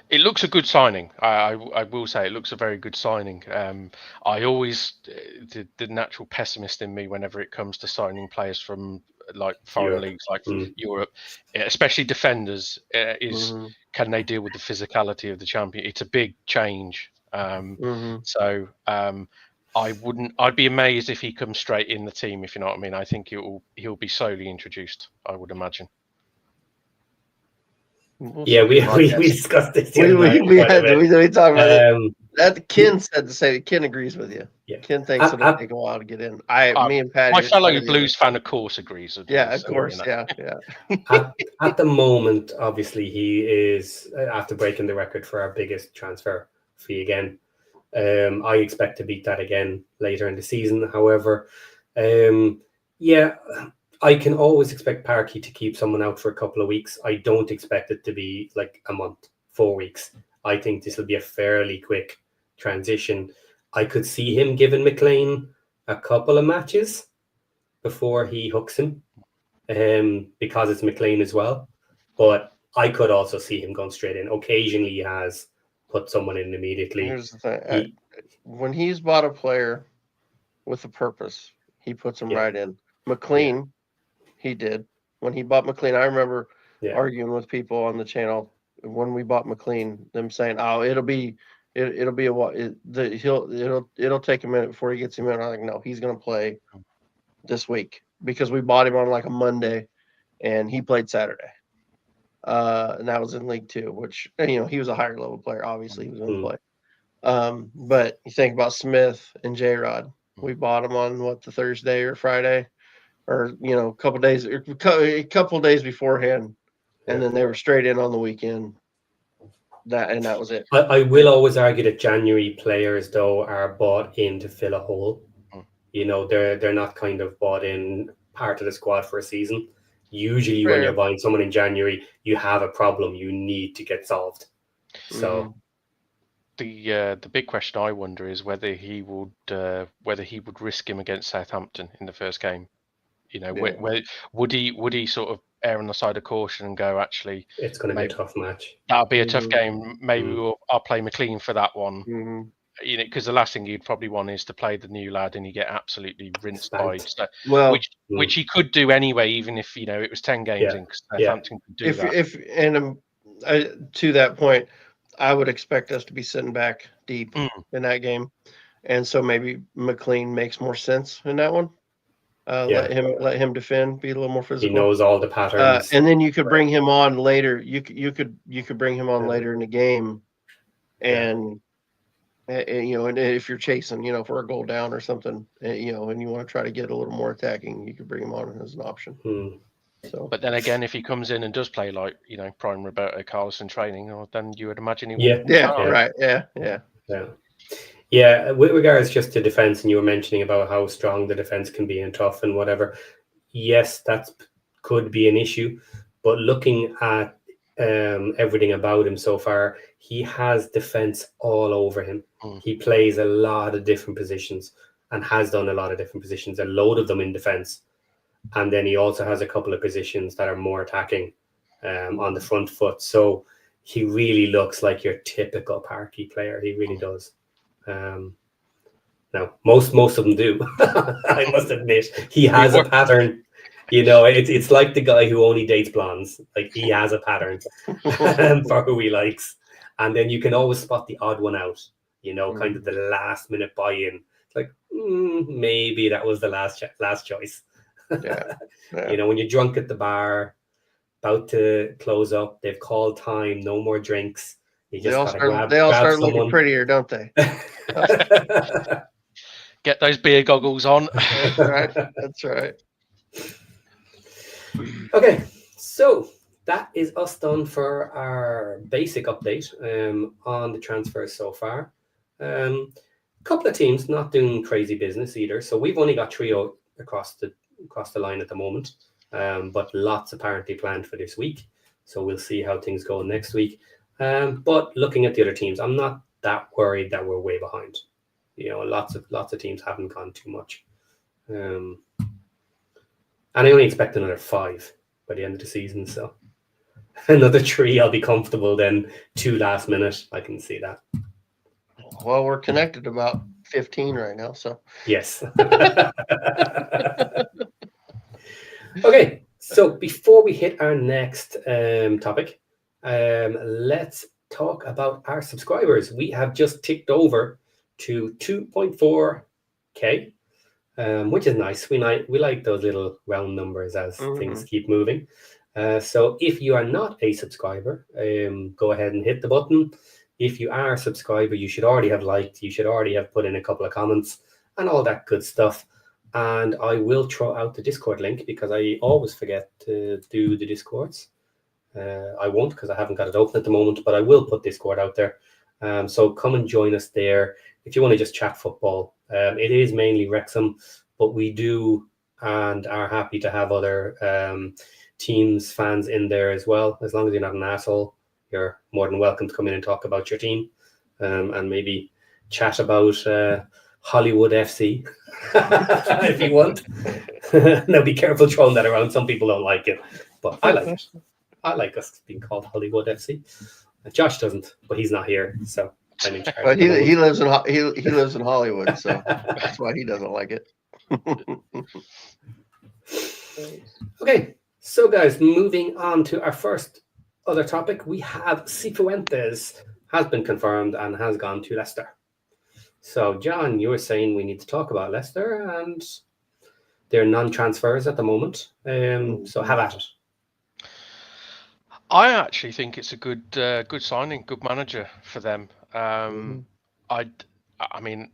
It looks a good signing. I will say it looks a very good signing. I always the natural pessimist in me whenever it comes to signing players from like foreign leagues like Europe, especially defenders, is can they deal with the physicality of the champion? It's a big change. So I'd be amazed if he comes straight in the team, if you know what I mean. I think he'll be slowly introduced, I would imagine.
Yeah, we discussed this.
We talked about it. That Ken said the same. Ken agrees with you.
Yeah,
Ken thinks it'll take a while to get in. Me and Patty.
My fellow Blues fan, of course, agrees with
yeah, of course, you know.
Yeah. At the moment, obviously, he is after breaking the record for our biggest transfer fee again. I expect to beat that again later in the season. However, I can always expect Parky to keep someone out for a couple of weeks. I don't expect it to be like a month, 4 weeks. I think this will be a fairly quick transition. I could see him giving McLean a couple of matches before he hooks him, because it's McLean as well. But I could also see him going straight in. Occasionally he has put someone in immediately.
Here's the thing. When he's bought a player with a purpose, he puts him right in. McLean, he did. When he bought McLean, I remember arguing with people on the channel when we bought McLean, them saying, "Oh, it'll be a while. It'll take a minute before he gets him in." I'm like, "No, he's going to play this week because we bought him on like a Monday, and he played Saturday, and that was in League 2, which he was a higher level player. Obviously, he was going to play. But you think about Smith and J-Rod. We bought him on the Thursday or Friday." Or a couple days beforehand, and then they were straight in on the weekend. That was it.
I will always argue that January players though are bought in to fill a hole. They're not kind of bought in part of the squad for a season. Usually, when you're buying someone in January, you have a problem you need to get solved. So.
The big question I wonder is whether he would risk him against Southampton in the first game. Would he sort of err on the side of caution and go, actually,
it's going to be a tough match.
That'll be a tough game. Maybe I'll play McLean for that one. Because the last thing you'd probably want is to play the new lad and you get absolutely rinsed by stuff. Which he could do anyway, even if it was 10 games in. Southampton could do
that. To that point, I would expect us to be sitting back deep in that game, and so maybe McLean makes more sense in that one. Let him defend, be a little more physical.
He knows all the patterns,
and then you could bring him on later. You could bring him on later in the game, and if you're chasing, for a goal down or something, and you want to try to get a little more attacking, you could bring him on as an option. So,
but then again, if he comes in and does play like prime Roberto Carlos in training, then you would imagine he would.
Yeah, with regards just to defence, and you were mentioning about how strong the defence can be and tough and whatever. Yes, that could be an issue. But looking at everything about him so far, he has defence all over him. He plays a lot of different positions and has done a lot of different positions, a load of them in defence. And then he also has a couple of positions that are more attacking on the front foot. So he really looks like your typical Parky player. He really does. Now, most of them do. I must admit, he has a pattern. You know, it's like the guy who only dates blondes. Like, he has a pattern for who he likes. And then you can always spot the odd one out, you know, kind of the last minute buy-in. It's like, maybe that was the last choice.
Yeah.
You know, when you're drunk at the bar, about to close up, they've called time, no more drinks. You just
they all start looking prettier, don't they?
Get those beer goggles on.
That's right. That's right.
Okay, so that is us done for our basic update on the transfers so far. A couple of teams not doing crazy business either. So we've only got trio across the line at the moment, but lots apparently planned for this week. So we'll see how things go next week. But looking at the other teams, I'm not that worried that we're way behind. You know, lots of teams haven't gone too much. And I only expect another 5 by the end of the season. So another 3, I'll be comfortable. Then 2 last minute, I can see that.
Well, we're connected about 15 right now. So
yes. Okay. So before we hit our next topic, let's talk about our subscribers. We have just ticked over to 2.4K. Which is nice. We like those little round numbers as things keep moving. So if you are not a subscriber, go ahead and hit the button. If you are a subscriber, you should already have liked, you should already have put in a couple of comments and all that good stuff. And I will throw out the Discord link because I always forget to do the Discords. I won't because I haven't got it open at the moment, but I will put Discord out there. So come and join us there if you want to just chat football. It is mainly Wrexham, but we do and are happy to have other teams, fans in there as well. As long as you're not an asshole, you're more than welcome to come in and talk about your team and maybe chat about Hollywood FC if you want. Now be careful throwing that around. Some people don't like it, but I like it. I like us being called Hollywood FC. Josh doesn't, but he's not here, so I'm in charge.
But he lives in Hollywood, so that's why he doesn't like it.
Okay, so guys, moving on to our first other topic, we have Cifuentes has been confirmed and has gone to Leicester. So, John, you were saying we need to talk about Leicester and their non-transfers at the moment. So have at it.
I actually think it's a good signing, good manager for them. I mean,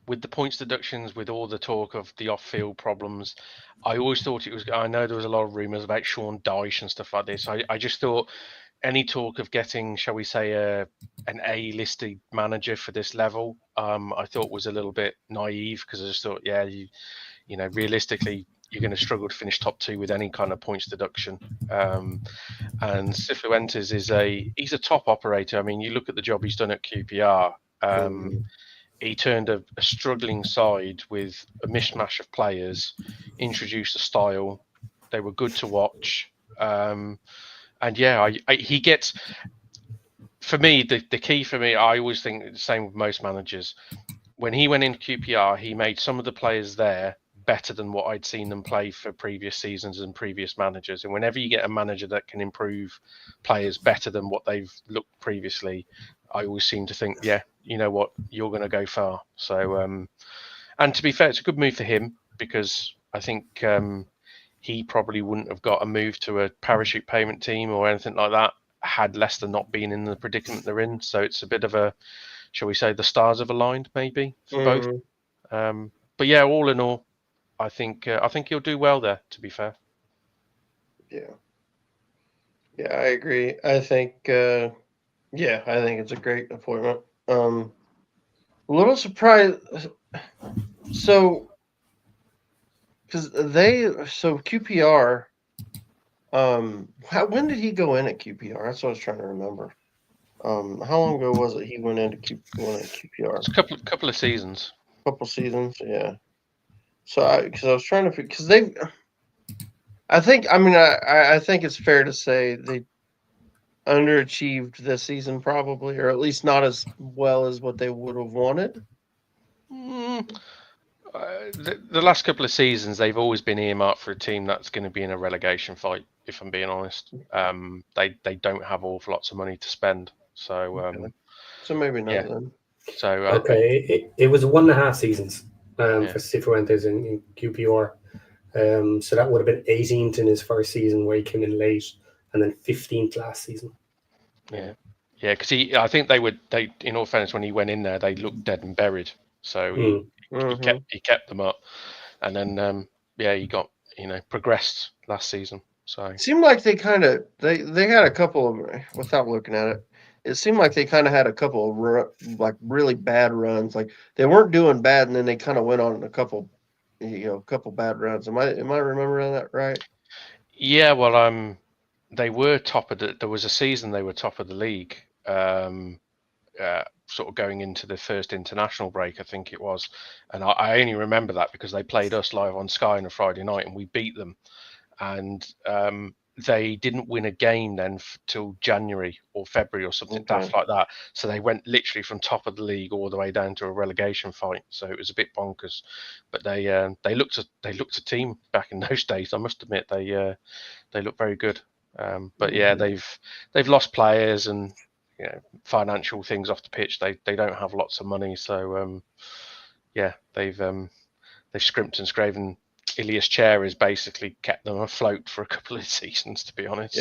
with the points deductions, with all the talk of the off-field problems, I always thought it was. I know there was a lot of rumours about Sean Dyche and stuff like this. I just thought any talk of getting, shall we say, an A-listed manager for this level, I thought was a little bit naive because I just thought, yeah, you know, realistically, you're going to struggle to finish top 2 with any kind of points deduction. And Cifuentes he's a top operator. I mean, you look at the job he's done at QPR. He turned a struggling side with a mishmash of players, introduced a style. They were good to watch. And yeah, he gets, for me, the key for me, I always think the same with most managers. When he went into QPR, he made some of the players there better than what I'd seen them play for previous seasons and previous managers. And whenever you get a manager that can improve players better than what they've looked previously, I always seem to think, yeah, you know what, you're going to go far. So, and to be fair, it's a good move for him because I think he probably wouldn't have got a move to a parachute payment team or anything like that had Leicester not been in the predicament they're in. So it's a bit of a, shall we say, the stars have aligned maybe for both. But yeah, all in all, I think he'll do well there, to be fair.
Yeah, I agree. I think it's a great appointment. A little surprised. So, because QPR. When did he go in at QPR? That's what I was trying to remember. How long ago was it he went into QPR?
It's a couple of seasons.
Couple seasons, yeah. So, because I was trying to, because they've I think I think it's fair to say they underachieved this season probably, or at least not as well as what they would have wanted.
Mm, the last couple of seasons, they've always been earmarked for a team that's going to be in a relegation fight. If I'm being honest, they don't have awful lots of money to spend. So
Okay. So maybe not
yeah.
then.
So
Okay, it was 1.5 seasons
Yeah.
for Cifuentes in QPR. So that would have been 18th in his first season where he came in late, and then 15th last season.
Yeah, because I think they in all fairness, when he went in there, they looked dead and buried. So he kept them up, and then he got progressed last season. So
Seemed like they kind of they had a couple of, without looking at it, it seemed like they kind of had a couple of like really bad runs. Like they weren't doing bad, and then they kind of went on a couple bad runs. Am I remembering that right?
yeah, well, they were top of there was a season they were top of the league. Sort of going into the first international break, I think it was, and I only remember that because they played us live on Sky on a Friday night and we beat them, and they didn't win a game then till January or February or something daft like that. So they went literally from top of the league all the way down to a relegation fight. So it was a bit bonkers, but they looked a team back in those days. I must admit they look very good. But yeah, they've lost players and financial things off the pitch. They don't have lots of money, so they've scrimped and scraven. Ilias Chair has basically kept them afloat for a couple of seasons, to be honest.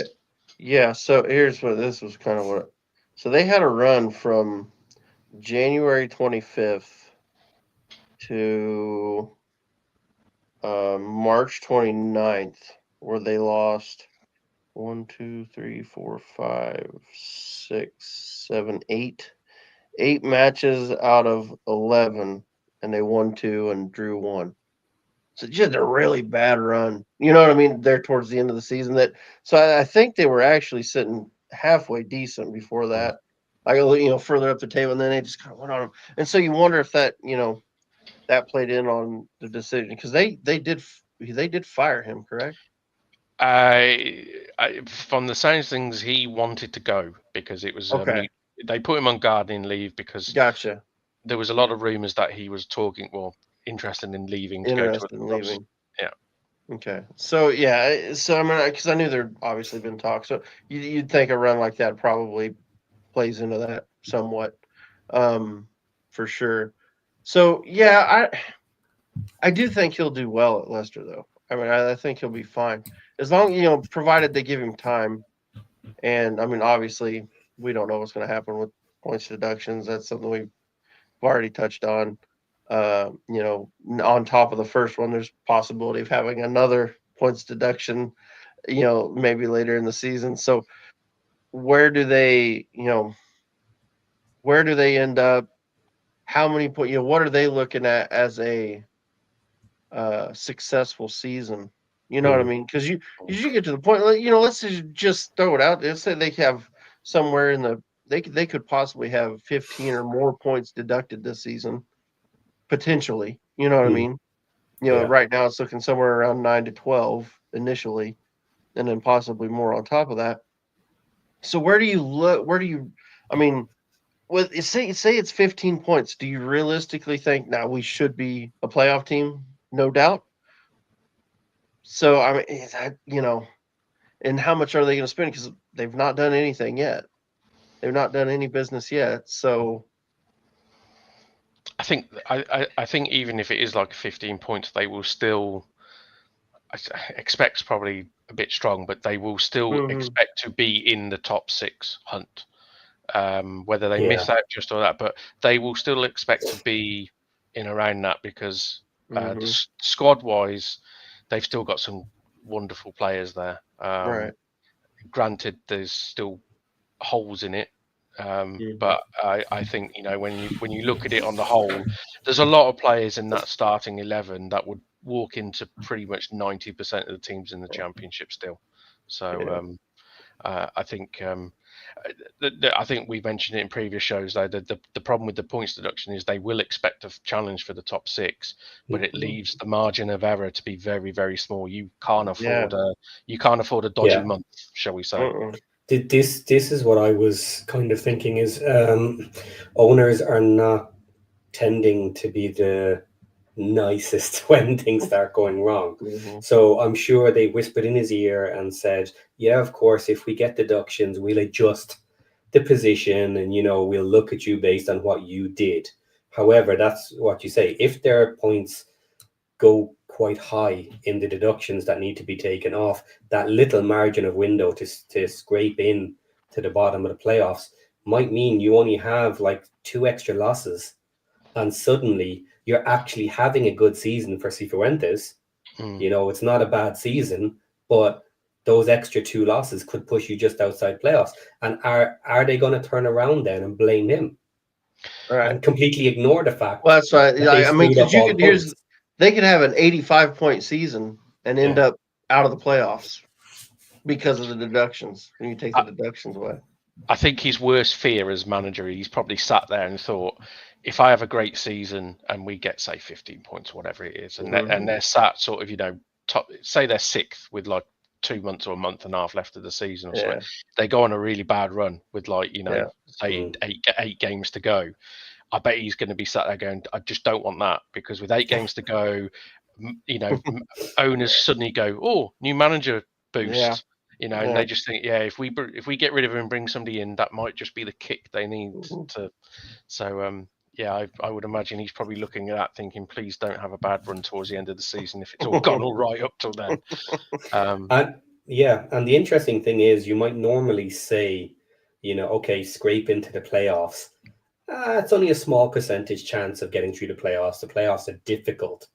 Yeah. So here's what this was kind of what. So they had a run from January 25th to March 29th, where they lost 1, 2, 3, 4, 5, 6, 7, 8 matches out of 11, and they won 2 and drew 1. So just a really bad run. You know what I mean? There towards the end of the season. So I think they were actually sitting halfway decent before that. I further up the table, and then they just kind of went on them. And so you wonder if that that played in on the decision, because they did fire him, correct?
From the sounds of things, he wanted to go because it was
Okay.
they put him on gardening leave because
Gotcha.
there was a lot of rumours that he was interested in leaving to go to
Interested in
clubs.
leaving.
Yeah.
Okay. So I mean, because I knew there'd obviously been talk. So you'd think a run like that probably plays into that somewhat, for sure. So yeah, I do think he'll do well at Leicester, though. I mean, I think he'll be fine as long provided they give him time. And I mean, obviously, we don't know what's going to happen with points deductions. That's something we've already touched on. On top of the first one, there's possibility of having another points deduction, maybe later in the season. So where do they end up? How many points? What are they looking at as a successful season? You know what I mean? Because you get to the point. Let's just throw it out. Let's say they have somewhere in the they could possibly have 15 or more points deducted this season, potentially. You know what I mean? Right now it's looking somewhere around 9 to 12 initially, and then possibly more on top of that. So where do you look? I mean, say it's 15 points. Do you realistically think now we should be a playoff team? No doubt. So I mean, is that and how much are they going to spend? Because they've not done anything yet. They've not done any business yet. So
I think even if it is like 15 points, they will still expect probably a bit strong, but they will still expect to be in the top 6 hunt. Whether they miss out just or that, but they will still expect to be in around that because squad wise, they've still got some wonderful players there.
right.
Granted, there's still holes in it. But I think when you look at it on the whole, there's a lot of players in that starting 11 that would walk into pretty much 90% of the teams in the championship still. So I think I think we mentioned it in previous shows, though. The problem with the points deduction is they will expect a challenge for the top 6, but it leaves the margin of error to be very, very small. You can't afford a dodgy month, shall we say?
This is what I was kind of thinking is owners are not tending to be the nicest when things start going wrong. So I'm sure they whispered in his ear and said, yeah, of course, if we get deductions, we'll adjust the position and, we'll look at you based on what you did. However, that's what you say. If their points go quite high in the deductions that need to be taken off, that little margin of window to scrape in to the bottom of the playoffs might mean you only have like 2 extra losses, and suddenly you're actually having a good season for Cifuentes. It's not a bad season, but those extra 2 losses could push you just outside playoffs. And are they going to turn around then and blame him? Right. And completely ignore the fact.
Well, that's right. Because they could have an 85-point season and end up out of the playoffs because of the deductions. When you take the deductions away,
I think his worst fear as manager, he's probably sat there and thought, if I have a great season and we get, say, 15 points, whatever it is, and they're sat sort of, top, say they're 6th with like 2 months or a month and a half left of the season, or something. They go on a really bad run with say 8 games to go. I bet he's going to be sat there going, I just don't want that, because with 8 games to go, owners suddenly go, oh, new manager boost. And they just think, if we get rid of him and bring somebody in, that might just be the kick they need to. So, I would imagine he's probably looking at that thinking, please don't have a bad run towards the end of the season if it's all gone all right up till then.
And the interesting thing is you might normally say, okay, scrape into the playoffs. It's only a small percentage chance of getting through the playoffs. The playoffs are difficult.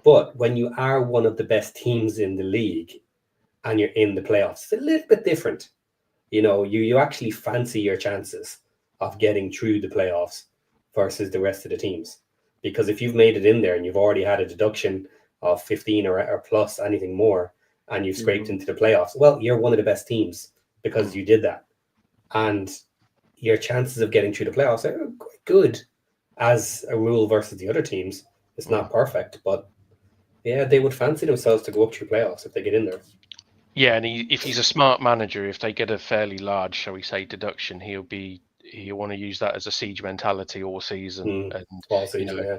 But when you are one of the best teams in the league and you're in the playoffs, it's a little bit different. You actually fancy your chances of getting through the playoffs versus the rest of the teams. Because if you've made it in there and you've already had a deduction of 15 or plus anything more, and you've scraped into the playoffs, well, you're one of the best teams because you did that. And your chances of getting through the playoffs are quite good as a rule versus the other teams. It's not perfect, but they would fancy themselves to go up through playoffs if they get in there.
Yeah, and if he's a smart manager, if they get a fairly large, shall we say, deduction, he'll want to use that as a siege mentality all season. And
all season,
what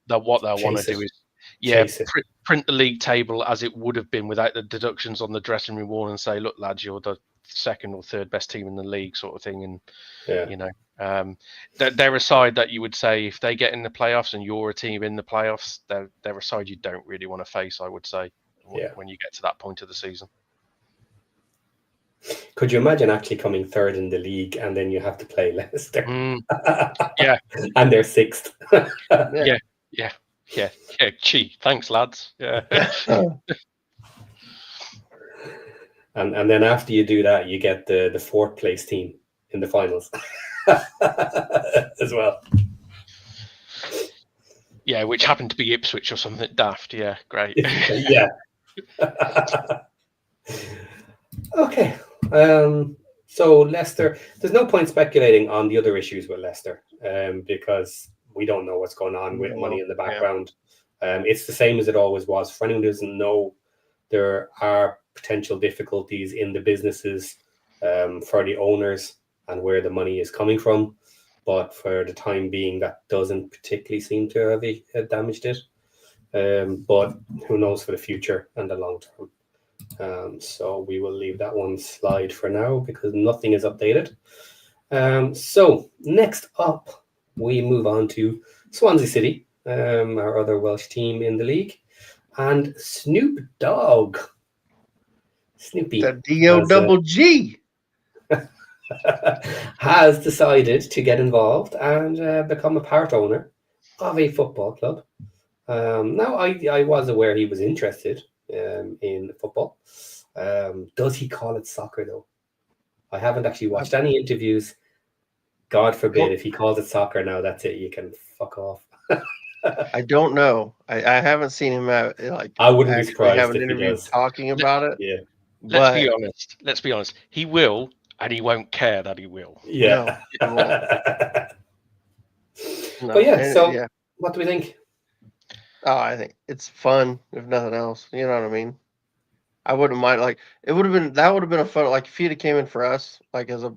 they'll want to do is print the league table as it would have been without the deductions on the dressing room wall and say, look, lads, you're the 2nd or 3rd best team in the league, sort of thing. And they're a side that you would say if they get in the playoffs and you're a team in the playoffs, they're a side you don't really want to face, I would say, when you get to that point of the season.
Could you imagine actually coming 3rd in the league and then you have to play Leicester? And they're 6th.
Gee, thanks, lads.
And then after you do that, you get the 4th place team in the finals as well.
Yeah, which happened to be Ipswich or something daft. Yeah, great.
Okay. So Leicester, there's no point speculating on the other issues with Leicester because we don't know what's going on with money in the background. It's the same as it always was. For anyone who doesn't know, there are potential difficulties in the businesses for the owners and where the money is coming from. But for the time being, that doesn't particularly seem to have damaged it. But who knows for the future and the long term. So we will leave that one slide for now because nothing is updated. So next up, we move on to Swansea City, our other Welsh team in the league, and Snoop Dogg. Snoopy.
The D-O-double-G.
Has decided to get involved and become a part owner of a football club. Now, I was aware he was interested in football. Does he call it soccer, though? I haven't actually watched any interviews. God forbid, if he calls it soccer now, that's it. You can fuck off.
I don't know. I haven't seen him
I wouldn't be surprised
have an
if
interview
he does.
talking about it.
Yeah.
Let's be honest. He will And he won't care that he will.
Yeah.
No, he won't. No,
But yeah,
and-
so what do we think?
Oh, I think it's fun, if nothing else. You know what I mean? I wouldn't mind. Like, that would have been a fun. Like, if he'd have came in for us, like as a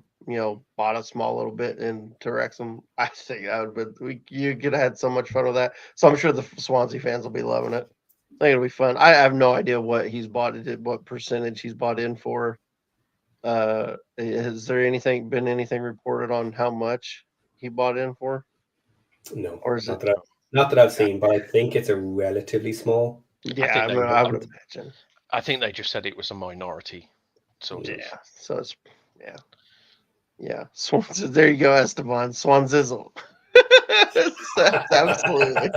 bought a small little bit into Wrexham, I think that would have been. You could have had so much fun with that. So I'm sure the Swansea fans will be loving it. I think it'll be fun. I have no idea what he's bought it, what percentage he's bought in for. Has there been anything reported on how much he bought in for?
No,
Or is
not
it?
that I've seen, but I think it's a relatively small.
Yeah,
think
I would imagine.
I think they just said it was a minority. Sort of.
Yeah, so it's yeah. Swansea. There you go, Esteban. Swanzizzle. Absolutely.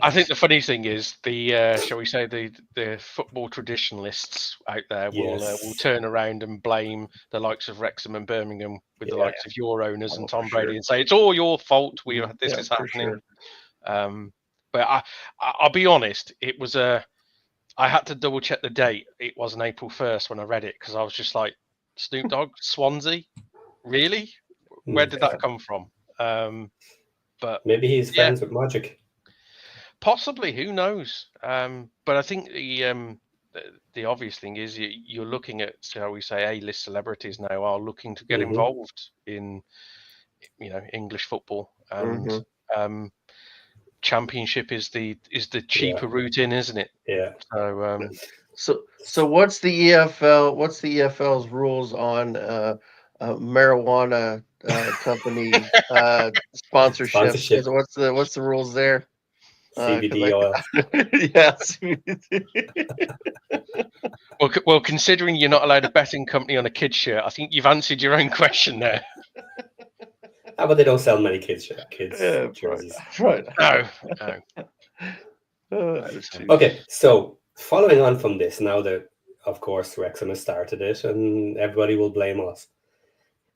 I think the funny thing is the shall we say the football traditionalists out there will turn around and blame the likes of Wrexham and Birmingham with the likes of your owners and Tom Brady and say it's all your fault. This is happening. Sure. But I'll be honest. It was I had to double check the date. It wasn't April 1st when I read it because I was just like, Snoop Dogg, Swansea, really? Where did that come from? But
maybe he's friends with Magic.
Possibly, who knows? But I think the obvious thing is you're looking at, shall we say, A-list celebrities now are looking to get involved in, English football, and Championship is the cheaper route in, isn't it?
Yeah.
So what's the EFL? What's the EFL's rules on marijuana company sponsorship? What's the rules there?
CBD oil.
Yeah.
Well, considering you're not allowed a betting company on a kid's shirt, I think you've answered your own question there.
How about they don't sell many kids jerseys?
Right.
No.
Okay, so following on from this, now that, of course, Wrexham has started it and everybody will blame us,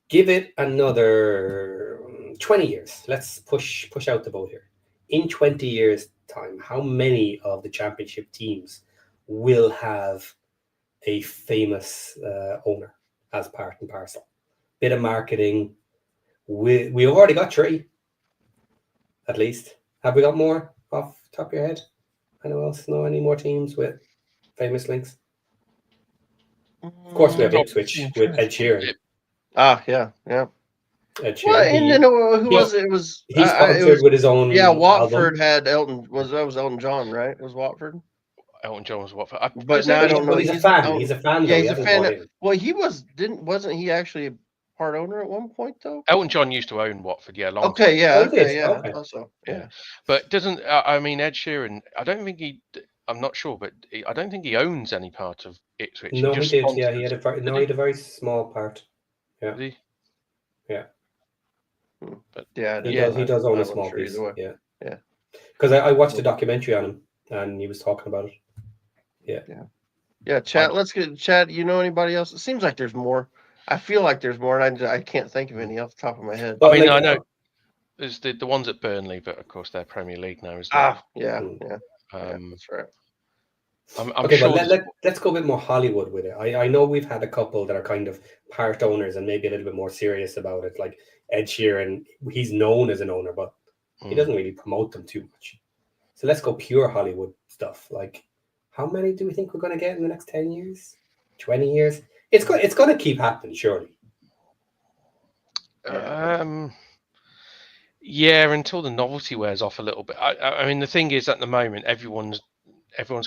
give it another 20 years. Let's push out the boat here. In 20 years' time, how many of the Championship teams will have a famous owner as part and parcel? Bit of marketing. We've already got 3, at least. Have we got more off the top of your head? Anyone else know any more teams with famous links? Of course, we have Ipswich with Ed Sheeran.
Yeah.
Ed Sheeran.
Well, and who was it? It was
he's sponsored with his own.
Yeah, Watford
album.
had Elton. That was Elton John, right? It was Watford.
Elton John was Watford.
But now I don't know.
He's a fan. He's a fan.
Yeah, he's a fan. Well, he wasn't he actually a part owner at one point though?
Elton John used to own Watford. Yeah, long.
Okay,
time.
yeah.
Also, yeah. But doesn't I mean Ed Sheeran? I don't think he. I'm not sure, but I don't think he owns any part of Ipswich.
No, he did. Yeah, he had a very small part. Yeah.
Did he?
Yeah.
But
he does own a small piece. Yeah. Because I watched a documentary on him, and he was talking about it.
Yeah. Chat. Let's get Chad. You know anybody else? It seems like there's more. I feel like there's more, and I can't think of any off the top of my head.
I mean, I know there's the ones at Burnley, but of course they're Premier League now, isn't it?
Yeah.
That's
right.
I'm sure.
But let's go a bit more Hollywood with it. I know we've had a couple that are kind of part owners and maybe a little bit more serious about it. Like Ed Sheeran, he's known as an owner, but he doesn't really promote them too much. So let's go pure Hollywood stuff. Like, how many do we think we're going to get in the next 10 years? 20 years? It's going to keep happening, surely.
Yeah, until the novelty wears off a little bit. I mean, the thing is, at the moment, everyone's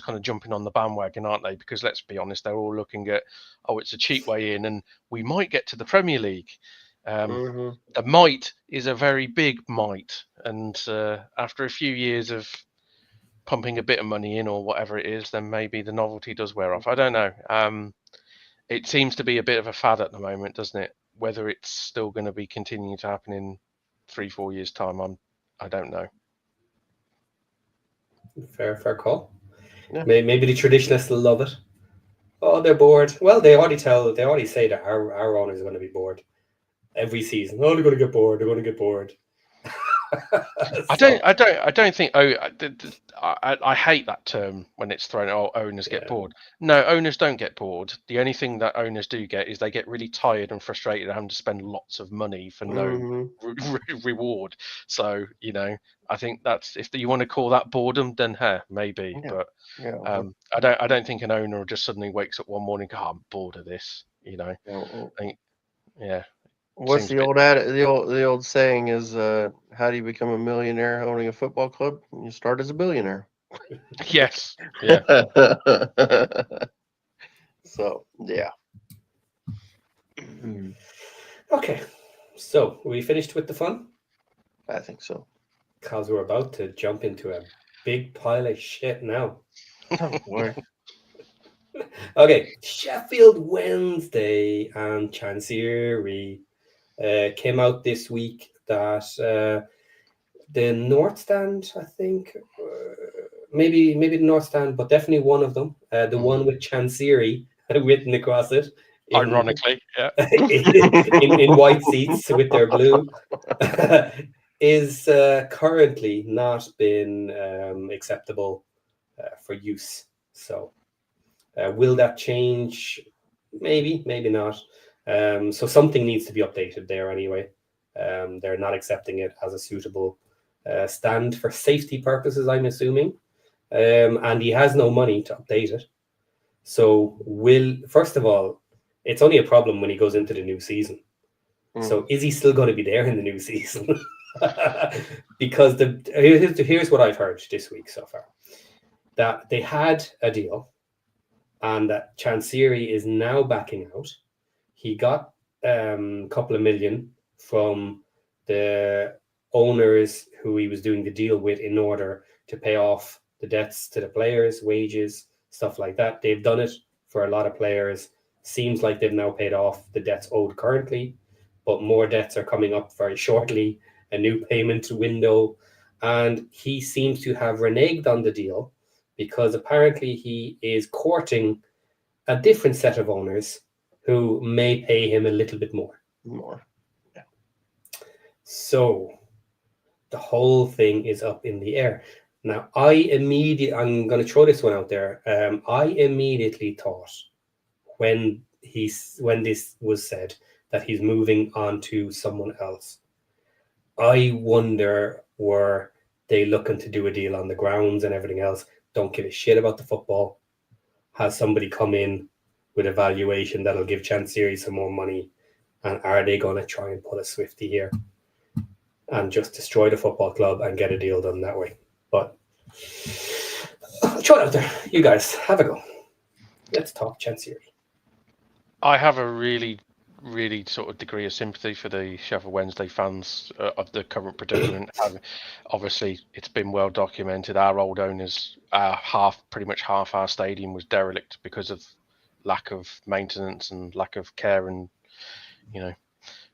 kind of jumping on the bandwagon, aren't they? Because let's be honest, they're all looking at, it's a cheap way in, and we might get to the Premier League. The might is a very big might, and after a few years of pumping a bit of money in or whatever it is, then maybe the novelty does wear off. I don't know. It seems to be a bit of a fad at the moment, doesn't it? Whether it's still going to be continuing to happen in 3-4 years' time, I don't know.
Fair call.
Yeah.
Maybe the traditionalists will love it. Oh, they're bored. Well, they already say that our owners are going to be bored every season. Oh, they're going to get bored. They're going to get bored.
I don't think. I hate that term when it's thrown. Oh, owners get
Yeah.
bored. No, owners don't get bored. The only thing that owners do get is they get really tired and frustrated and having to spend lots of money for no reward. So I think that's, if you want to call that boredom, then maybe.
Yeah.
But
Yeah.
I don't think an owner just suddenly wakes up one morning and goes, I'm bored of this. I think, yeah.
What's the old the old saying is, how do you become a millionaire owning a football club? You start as a billionaire.
Yes. Yeah.
So yeah.
Okay, so we finished with the fun?
I think so.
Because we're about to jump into a big pile of shit now.
Oh boy.
Okay, Sheffield Wednesday and Chancery came out this week that the North Stand, I think, maybe the North Stand, but definitely one of them, the one with Chancery written across it.
Ironically, yeah.
in white seats with their blue, is currently not been acceptable for use. So will that change? Maybe, maybe not. So something needs to be updated there anyway. They're not accepting it as a suitable stand for safety purposes, I'm assuming. And he has no money to update it. So first of all, it's only a problem when he goes into the new season. So is he still going to be there in the new season? Because here's what I've heard this week so far. That they had a deal and that Chancery is now backing out. He got a couple of million from the owners who he was doing the deal with in order to pay off the debts to the players, wages, stuff like that. They've done it for a lot of players. Seems like they've now paid off the debts owed currently, but more debts are coming up very shortly, a new payment window. And he seems to have reneged on the deal because apparently he is courting a different set of owners who may pay him a little bit more.
Yeah.
So the whole thing is up in the air. Now, I'm going to throw this one out there. I immediately thought when this was said that he's moving on to someone else, I wonder, were they looking to do a deal on the grounds and everything else? Don't give a shit about the football. Has somebody come in with a valuation that'll give Chancery some more money? And are they going to try and pull a Swifty here and just destroy the football club and get a deal done that way? But I'll throw it out there. You guys, have a go. Let's talk Chancery.
I have a really, really sort of degree of sympathy for the Sheffield Wednesday fans of the current predicament. Obviously, it's been well documented. Our old owners, pretty much half our stadium was derelict because of lack of maintenance and lack of care, and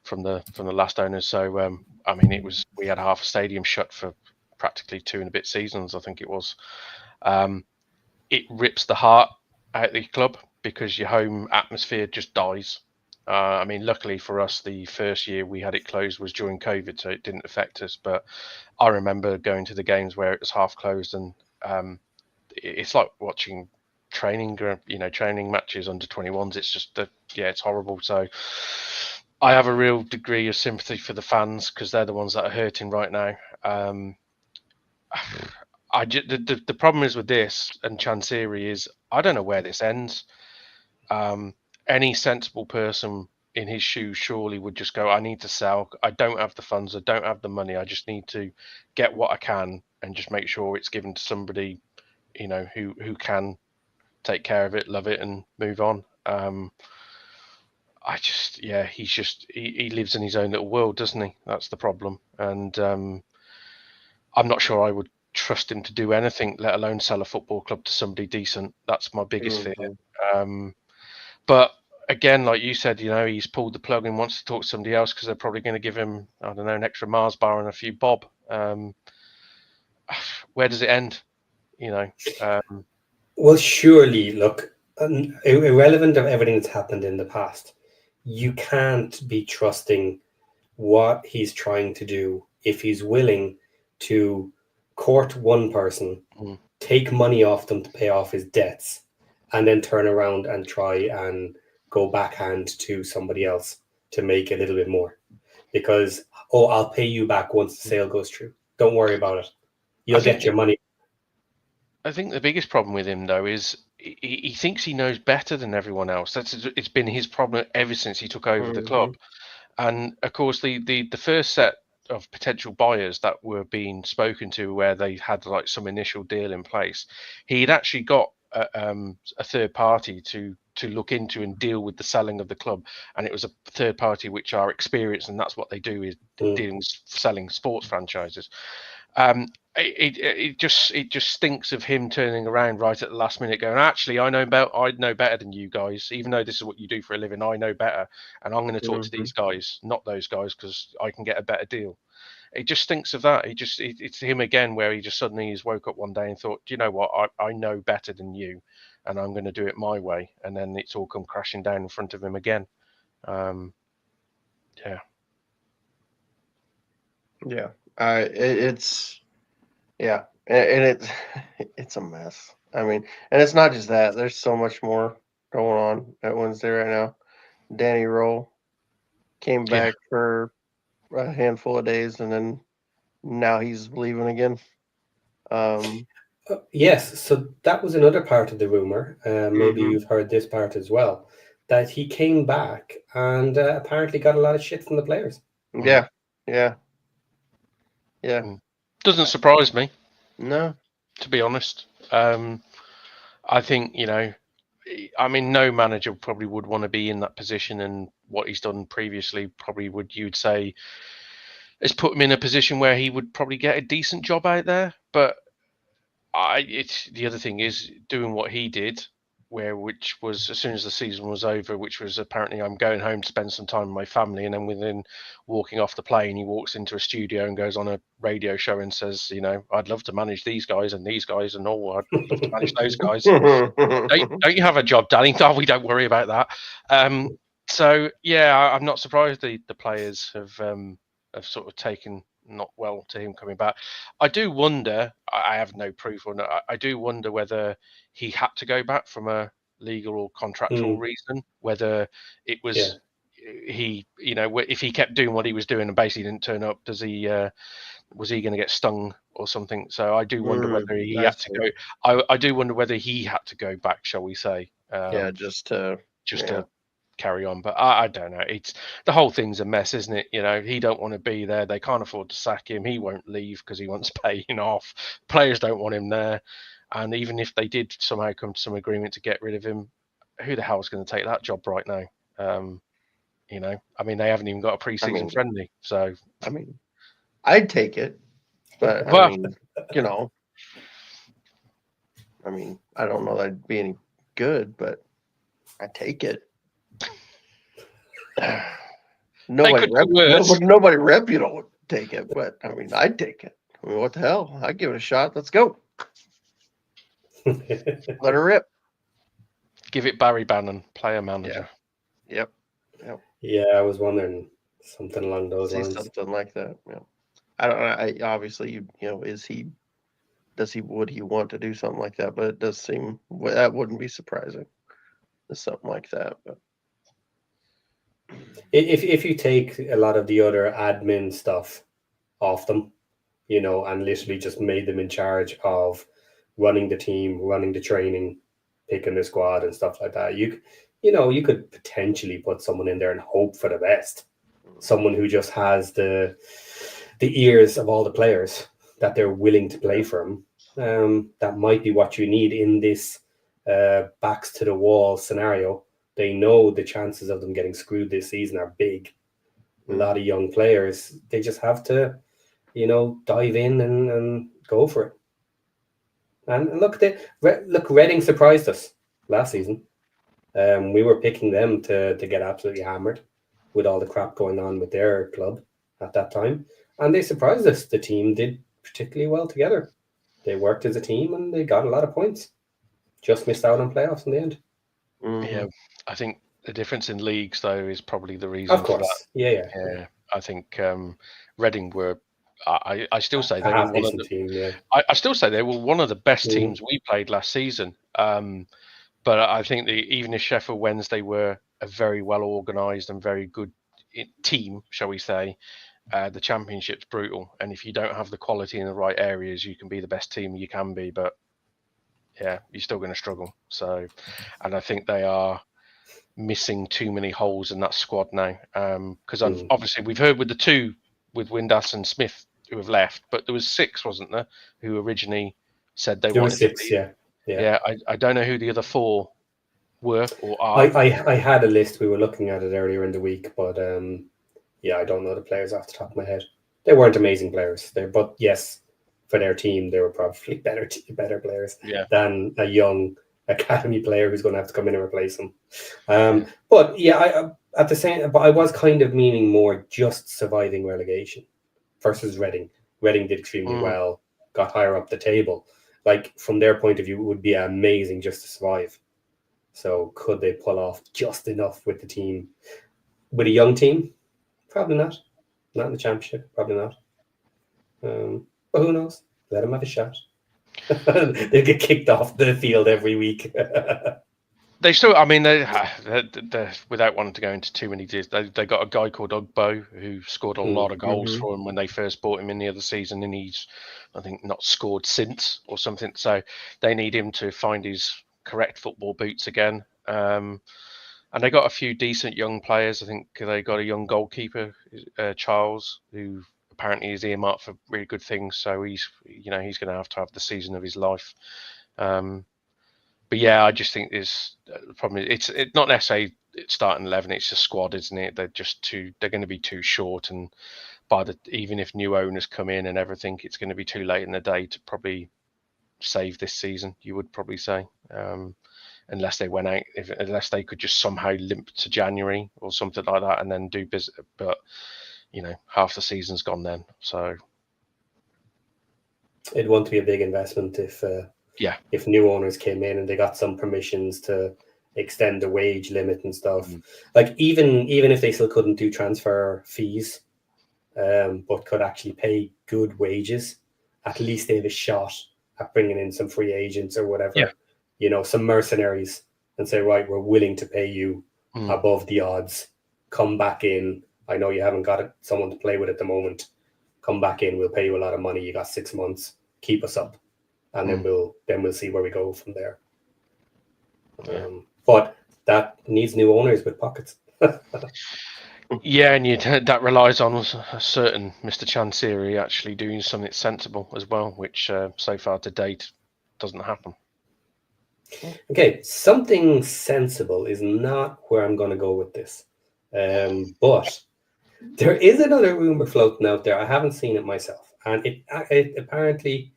from the last owners. So I mean, we had half a stadium shut for practically 2 and a bit seasons, I think it was. It rips the heart out of the club because your home atmosphere just dies. I mean, luckily for us, the first year we had it closed was during COVID, so it didn't affect us. But I remember going to the games where it was half closed, and it's like watching training matches under 21s. It's just it's horrible. So I have a real degree of sympathy for the fans because they're the ones that are hurting right now. The problem is with this and Chancery is I don't know where this ends. Any sensible person in his shoes surely would just go, I need to sell. I don't have the funds. I don't have the money. I just need to get what I can and just make sure it's given to somebody, who can take care of it, love it, and move on. He lives in his own little world, doesn't he? That's the problem. And I'm not sure I would trust him to do anything, let alone sell a football club to somebody decent. That's my biggest fear. But again, like you said, he's pulled the plug and wants to talk to somebody else because they're probably going to give him, I don't know, an extra Mars bar and a few bob. Where does it end?
Well, surely, look, irrelevant of everything that's happened in the past, you can't be trusting what he's trying to do if he's willing to court one person,
Mm.
take money off them to pay off his debts, and then turn around and try and go backhand to somebody else to make a little bit more. Because, I'll pay you back once the sale goes through. Don't worry about it. You'll get your money.
I think the biggest problem with him, though, is he thinks he knows better than everyone else. It's been his problem ever since he took over the club. And of course, the first set of potential buyers that were being spoken to, where they had like some initial deal in place, he'd actually got a third party to look into and deal with the selling of the club, and it was a third party which are experienced, and that's what they do, is dealing with selling sports franchises. It just stinks of him turning around right at the last minute, going, actually, I know better than you guys, even though this is what you do for a living. I know better, and I'm going to talk to these guys, not those guys, because I can get a better deal. It just stinks of that. It's him again, where he just suddenly woke up one day and thought, do you know what? I know better than you, and I'm going to do it my way. And then it's all come crashing down in front of him again. Yeah.
And it's a mess. I mean, and it's not just that. There's so much more going on at Wednesday right now. Danny Rowe came back for a handful of days, and then now he's leaving again.
Yes, so that was another part of the rumor. Maybe you've heard this part as well, that he came back and apparently got a lot of shit from the players.
Yeah.
Doesn't surprise me.
No.
To be honest. I think, no manager probably would want to be in that position, and what he's done previously probably you'd say, it's put him in a position where he would probably get a decent job out there. But the other thing is doing what he did, which was as soon as the season was over, which was apparently, I'm going home to spend some time with my family, and then within walking off the plane, he walks into a studio and goes on a radio show and says, I'd love to manage these guys and these guys, and I'd love to manage those guys. don't you have a job, Danny? No, we don't worry about that. So yeah, I'm not surprised the players have sort of taken not well to him coming back. I do wonder, I have no proof on it, I do wonder whether he had to go back from a legal or contractual reason, whether it was if he kept doing what he was doing and basically didn't turn up, was he going to get stung or something? So I do wonder whether he had to go. I do wonder whether he had to go back, shall we say?
Just to
carry on. But I don't know. It's the whole thing's a mess, isn't it? He don't want to be there. They can't afford to sack him. He won't leave because he wants paying off. Players don't want him there. And even if they did somehow come to some agreement to get rid of him, who the hell is going to take that job right now? They haven't even got a pre-season friendly. So
I'd take it, but I don't know that I'd be any good, but I'd take it. Nobody reputable would take it, but I'd take it. What the hell? I'd give it a shot. Let's go. Let her rip.
Give it Barry Bannon, player manager.
Yep.
Yeah, I was wondering something along those lines.
Something like that. Yeah. I don't know. Obviously, would he want to do something like that? But it does seem that wouldn't be surprising. Something like that. But
if you take a lot of the other admin stuff off them, and literally just made them in charge of running the team, running the training, picking the squad and stuff like that, you could potentially put someone in there and hope for the best. Someone who just has the ears of all the players, that they're willing to play for him. That might be what you need in this backs to the wall scenario. They know the chances of them getting screwed this season are big. A lot of young players, they just have to, dive in and go for it. And look, Reading surprised us last season. We were picking them to get absolutely hammered with all the crap going on with their club at that time. And they surprised us. The team did particularly well together. They worked as a team and they got a lot of points. Just missed out on playoffs in the end.
Yeah, I think the difference in leagues, though, is probably the reason
for that. Yeah.
I think Reading were I still say they
a
were
half
one of
decent
the.
team. Yeah.
I still say they were one of the best
Mm.
teams we played last season. But I think even if Sheffield Wednesday were a very well organised and very good team, shall we say, the Championship's brutal. And if you don't have the quality in the right areas, you can be the best team you can be. But yeah, you're still going to struggle. So, and I think they are missing too many holes in that squad now. Because obviously we've heard with the two, with Windass and Smith, who have left, but there was 6, wasn't there, who originally said they
There were
wanted
6,
to leave. Yeah. I don't know who the other 4 were or are.
I had a list. We were looking at it earlier in the week, but I don't know the players off the top of my head. They weren't amazing players there, but yes, for their team, they were probably better players than a young academy player who's going to have to come in and replace them. But I was kind of meaning more just surviving relegation versus Reading. Reading did extremely well, got higher up the table. Like, from their point of view, it would be amazing just to survive. So could they pull off just enough with the team? With a young team? Probably not. Not in the Championship, probably not. But who knows? Let them have a shot. They get kicked off the field every week.
They still, I mean, they without wanting to go into too many details, they got a guy called Ugbo who scored a lot of goals for him when they first bought him in the other season, and he's, I think, not scored since or something. So they need him to find his correct football boots again. And they got a few decent young players. I think they got a young goalkeeper, Charles, who apparently is earmarked for really good things. So he's going to have the season of his life. But yeah, I just think there's the problem. It's not necessarily starting 11. It's a squad, isn't it? They're going to be too short, and even if new owners come in and everything, it's going to be too late in the day to probably save this season. You would probably say, unless they went out, unless they could just somehow limp to January or something like that, and then do business. But half the season's gone then. So
it'd want to be a big investment if new owners came in and they got some permissions to extend the wage limit and stuff. Like even if they still couldn't do transfer fees, but could actually pay good wages, at least they have a shot at bringing in some free agents or whatever, some mercenaries, and say, right, we're willing to pay you above the odds. Come back in. I know you haven't got someone to play with at the moment. Come back in. We'll pay you a lot of money. You got 6 months. Keep us up. And then we'll see where we go from there. But that needs new owners with pockets.
Yeah, and that relies on a certain Mr. Chansiri actually doing something sensible as well, which so far to date doesn't happen.
Okay, something sensible is not where I'm going to go with this. But there is another rumor floating out there. I haven't seen it myself. And it apparently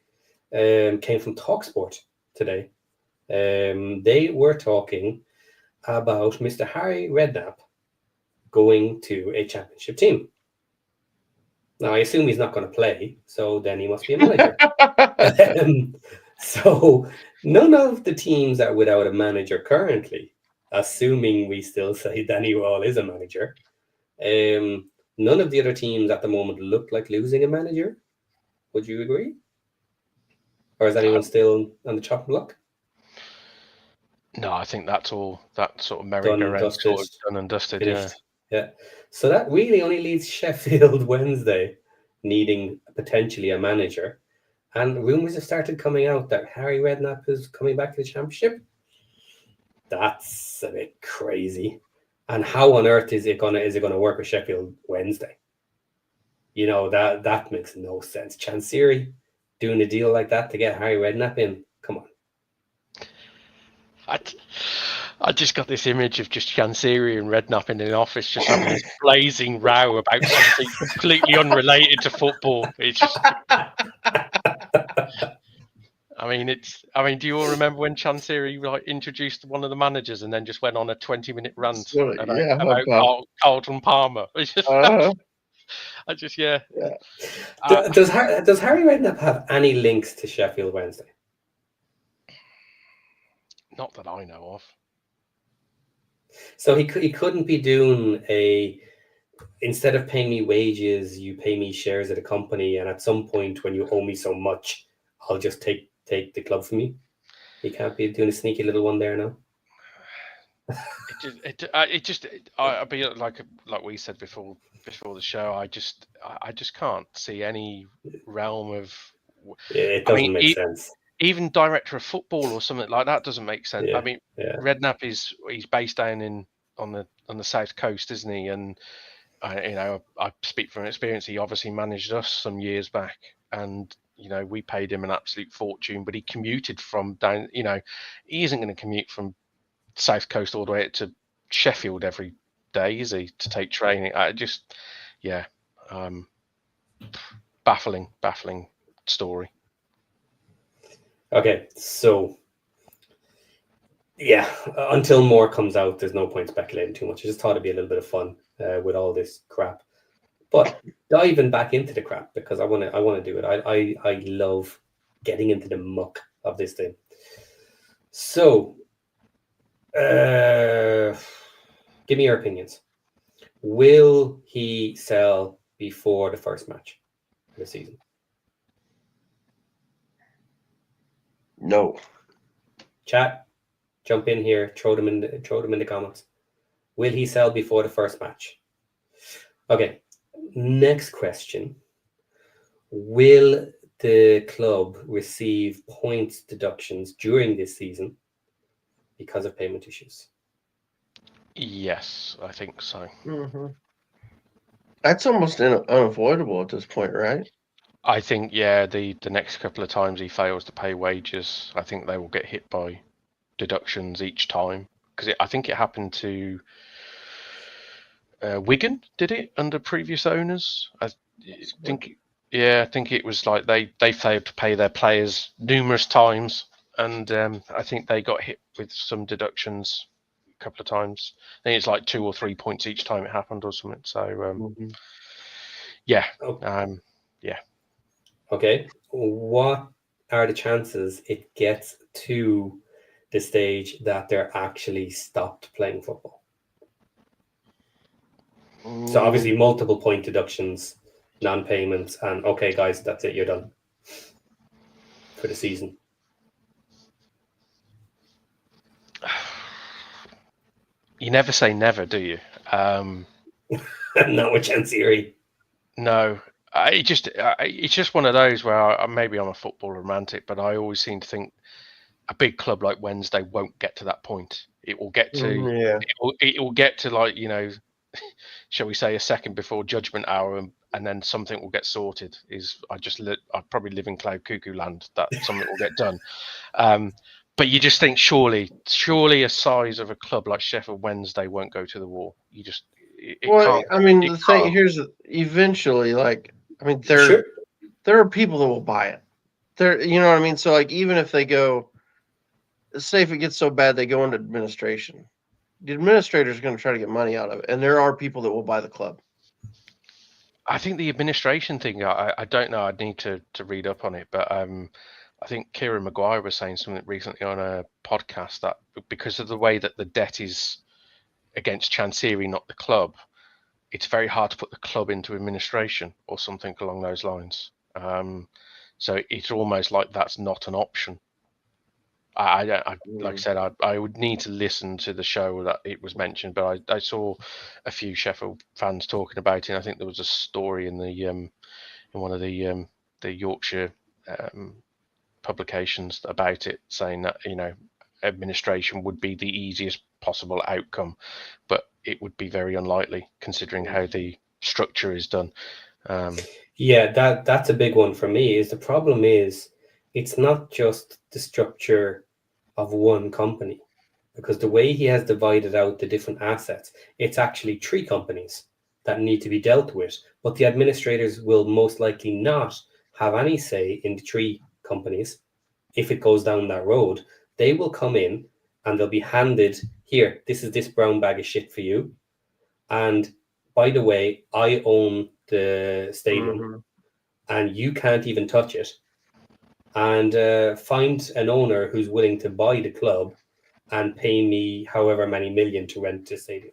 came from TalkSport today. They were talking about Mr. Harry Redknapp going to a championship team. Now, I assume he's not going to play, so then he must be a manager. So none of the teams are without a manager currently, assuming we still say Danny Wall is a manager. None of the other teams at the moment look like losing a manager. Would you agree? Or is anyone still on the chopping block?
No, I think that's all that sort of merry-go-round sort of done and dusted.
Finished. Yeah. So that really only leaves Sheffield Wednesday needing potentially a manager. And rumours have started coming out that Harry Redknapp is coming back to the Championship. That's a bit crazy. And how on earth is it gonna work with Sheffield Wednesday? That makes no sense. Chansiri doing a deal like that to get Harry Redknapp in. Come on.
I just got this image of just Chansiri and Redknapp in an office just having this blazing row about something completely unrelated to football. It's just... do you all remember when Chansiri introduced one of the managers and then just went on a 20-minute rant about Carlton Palmer? It's just, Does
Harry Redknapp have any links to Sheffield Wednesday?
Not that I know of.
So he couldn't be doing a instead of paying me wages, you pay me shares of the company, and at some point when you owe me so much, I'll just take the club from you. You can't be doing a sneaky little one there now.
I be like we said before the show. I just can't see any realm of.
It doesn't make sense.
Even director of football or something like that doesn't make sense.
Yeah,
I mean,
yeah.
Redknapp he's based down on the south coast, isn't he? And I speak from experience. He obviously managed us some years back, and we paid him an absolute fortune. But he commuted from down. He isn't going to commute from south coast all the way to Sheffield every day, is he? To take training. Baffling story.
Okay, so yeah, until more comes out, there's no point speculating too much. I just thought it'd be a little bit of fun with all this crap, but diving back into the crap because I want to do it. I love getting into the muck of this thing. So, give me your opinions. Will he sell before the first match of the season?
No.
Chat, jump in here. Throw them in the comments. Will he sell before the first match? Okay. Next question. Will the club receive points deductions during this season because of payment issues?
Yes, I think so.
Mm-hmm. That's almost unavoidable at this point, right?
I think, yeah, the next couple of times he fails to pay wages, I think they will get hit by deductions each time. Because I think it happened to Wigan, did it, under previous owners? I think it was like they failed to pay their players numerous times, and I think they got hit with some deductions a couple of times. I think it's like 2 or 3 points each time it happened or something. So, yeah.
Okay. What are the chances it gets to the stage that they're actually stopped playing football? So obviously multiple point deductions, non-payments, and okay, guys, that's it. You're done for the season.
You never say never, do you?
Not with Chancery.
No. It's just one of those where maybe I'm a football romantic, but I always seem to think a big club like Wednesday won't get to that point. It will get to it will get to, like, shall we say, a second before judgment hour, and then something will get sorted. I probably live in cloud cuckoo land that something will get done. But you just think surely a size of a club like Sheffield Wednesday won't go to the wall. You just can't.
I mean, the thing here's eventually, like, I mean, there are people that will buy it. You know what I mean? So, like, even if they go, say if it gets so bad they go into administration, the administrator is going to try to get money out of it, and there are people that will buy the club.
I think the administration thing, I don't know. I'd need to read up on it, but I think Kieran Maguire was saying something recently on a podcast that because of the way that the debt is against Chancery, not the club, it's very hard to put the club into administration or something along those lines. So it's almost like that's not an option. Like I said, I would need to listen to the show that it was mentioned, but I saw a few Sheffield fans talking about it. And I think there was a story in one of the Yorkshire publications about it, saying that administration would be the easiest possible outcome, but it would be very unlikely considering how the structure is done.
Yeah, that's a big one for me. Is the problem is it's not just the structure of one company, because the way he has divided out the different assets, it's actually 3 companies that need to be dealt with, but the administrators will most likely not have any say in the 3 companies. If it goes down that road, they will come in and they'll be handed, here, this is this brown bag of shit for you, and by the way, I own the stadium and you can't even touch it, and find an owner who's willing to buy the club and pay me however many million to rent the stadium.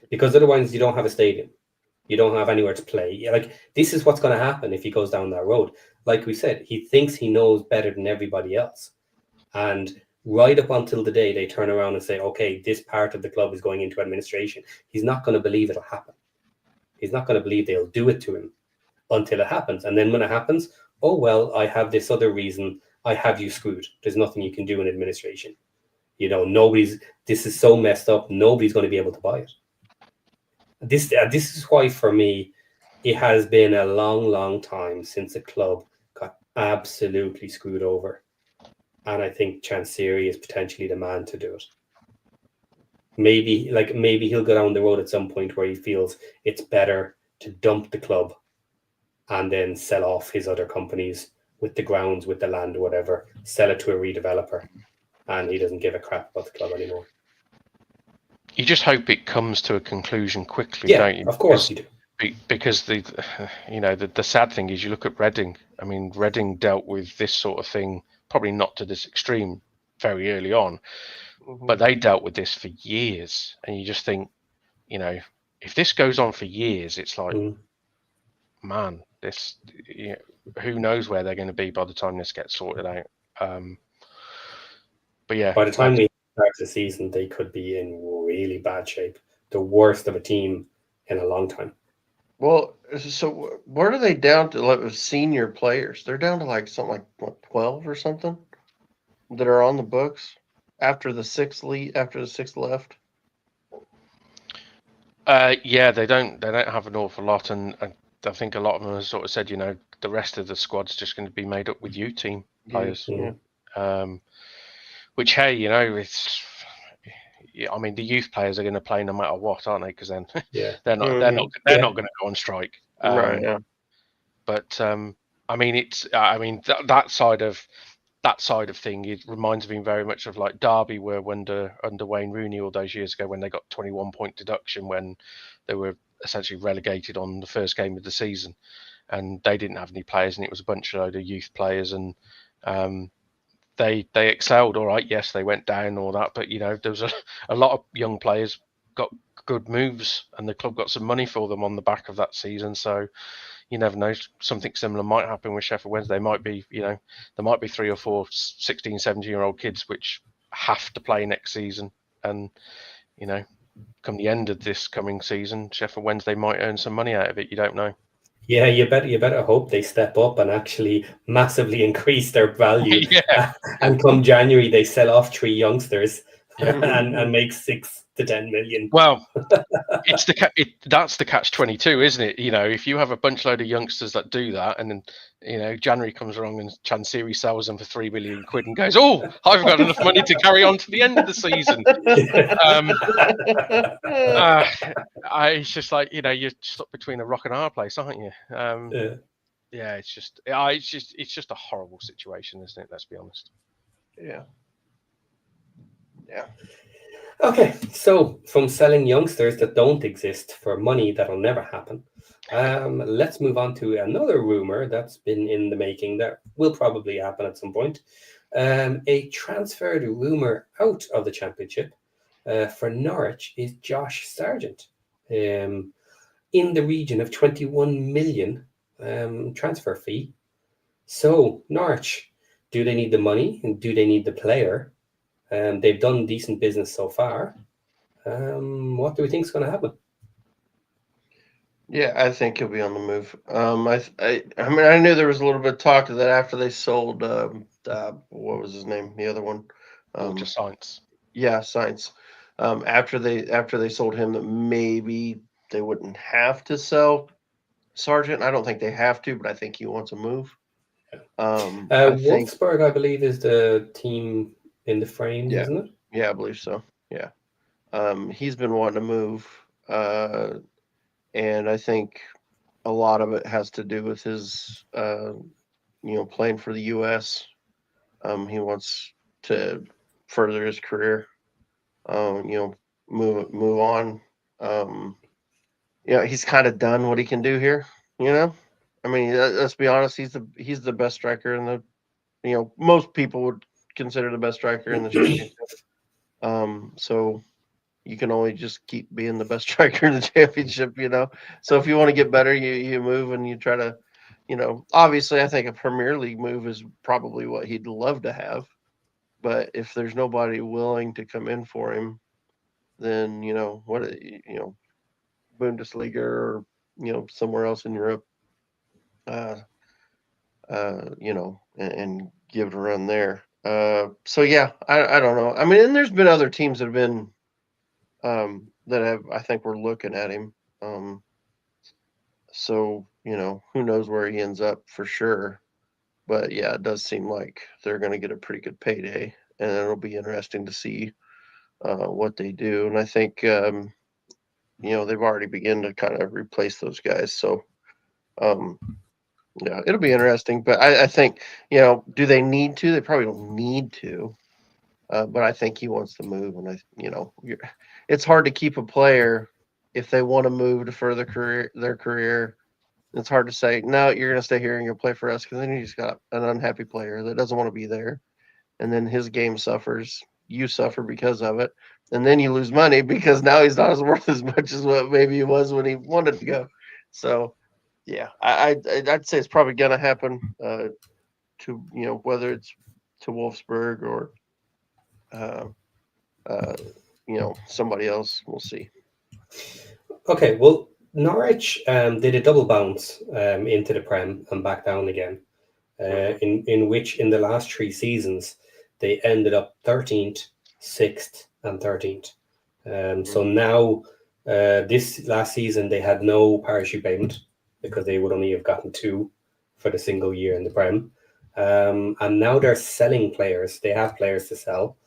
because otherwise you don't have a stadium. You don't have anywhere to play. Like, this is what's going to happen if he goes down that road. Like we said, he thinks he knows better than everybody else. And right up until the day they turn around and say, okay, this part of the club is going into administration, he's not going to believe it'll happen. He's not going to believe they'll do it to him until it happens. And then when it happens, oh, well, I have this other reason. I have you screwed. There's nothing you can do in administration. You know, this is so messed up. Nobody's going to be able to buy it. This is why, for me, it has been a long, long time since the club got absolutely screwed over. And I think Chansiri is potentially the man to do it. Maybe he'll go down the road at some point where he feels it's better to dump the club and then sell off his other companies with the grounds, with the land or whatever, sell it to a redeveloper. And he doesn't give a crap about the club anymore.
You just hope it comes to a conclusion quickly, don't you?
Of course you do.
Because the sad thing is, you look at Reading. I mean, Reading dealt with this sort of thing, probably not to this extreme, very early on, but they dealt with this for years. And you just think, if this goes on for years, it's like, man, this, who knows where they're going to be by the time this gets sorted out. But yeah,
by the time we start the season, they could be in really bad shape. The worst of a team in a long time.
Well, so where are they down to? Like, senior players, they're down to like something like what, 12 or something that are on the books after the sixth left.
Yeah, they don't have an awful lot, and I think a lot of them have sort of said, the rest of the squad's just going to be made up with youth team players. Which, hey, it's. I mean, the youth players are going to play no matter what, aren't they? Because then they're not going to go on strike.
Right. Yeah.
But I mean, that side of thing, it reminds me very much of like Derby were under Wayne Rooney all those years ago when they got 21-point deduction when they were essentially relegated on the first game of the season, and they didn't have any players, and it was a bunch of youth players, and they excelled. All right, yes, they went down, all that, but there was a lot of young players got good moves, and the club got some money for them on the back of that season. So you never know, something similar might happen with Sheffield Wednesday. Might be, there might be 3 or 4 16, 17-year-old kids which have to play next season, and come the end of this coming season, Sheffield Wednesday might earn some money out of it. You don't know.
Yeah, you better hope they step up and actually massively increase their value. And come January, they sell off 3 youngsters and make 6 to 10 million.
Well, that's the catch-22, isn't it? If you have a bunch load of youngsters that do that, and then January comes along and Chansiri sells them for 3 million quid and goes, "Oh, I've got enough money to carry on to the end of the season." It's just like you're stuck between a rock and a hard place, aren't you? It's just a horrible situation, isn't it? Let's be honest.
Yeah.
Okay, so from selling youngsters that don't exist for money that'll never happen, let's move on to another rumor that's been in the making that will probably happen at some point. A transferred rumor out of the Championship for Norwich is Josh Sargent, in the region of 21 million transfer fee. So Norwich, do they need the money and do they need the player? They've done decent business so far. What do we think is going to happen?
Yeah, I think he'll be on the move. I knew there was a little bit of talk of that after they sold. What was his name? The other one.
Just Science.
Yeah, Science. After they sold him, that maybe they wouldn't have to sell Sargent. I don't think they have to, but I think he wants a move.
Wolfsburg, I believe, is the team in the frame, isn't it?
Yeah, I believe so. Yeah. He's been wanting to move, and I think a lot of it has to do with his, playing for the U.S. He wants to further his career, move on. He's kind of done what he can do here. I mean, let's be honest. He's the best striker in the. Most people would consider the best striker in the championship. So you can only just keep being the best striker in the championship, So if you want to get better, you move and you try to, obviously I think a Premier League move is probably what he'd love to have. But if there's nobody willing to come in for him, then, Bundesliga or, somewhere else in Europe, and give it a run there. So yeah, I don't know. I mean, and there's been other teams that have been, I think we're looking at him. So, who knows where he ends up for sure. But yeah, it does seem like they're going to get a pretty good payday, and it'll be interesting to see what they do. And I think, they've already begun to kind of replace those guys. So, yeah, it'll be interesting. But I think, do they need to? They probably don't need to. But I think he wants to move, and it's hard to keep a player if they want to move to further their career. It's hard to say, no, you're going to stay here and you'll play for us, because then you just got an unhappy player that doesn't want to be there, and then his game suffers. You suffer because of it, and then you lose money because now he's not as worth as much as what maybe he was when he wanted to go. So, yeah, I'd say it's probably going to happen. To whether it's to Wolfsburg or somebody else, we'll see.
Okay, well, Norwich did a double bounce into the Prem and back down again, in which in the last 3 seasons they ended up 13th, 6th, and 13th. So now this last season they had no parachute payment because they would only have gotten 2 for the single year in the Prem. And now they're selling players. They have players to sell,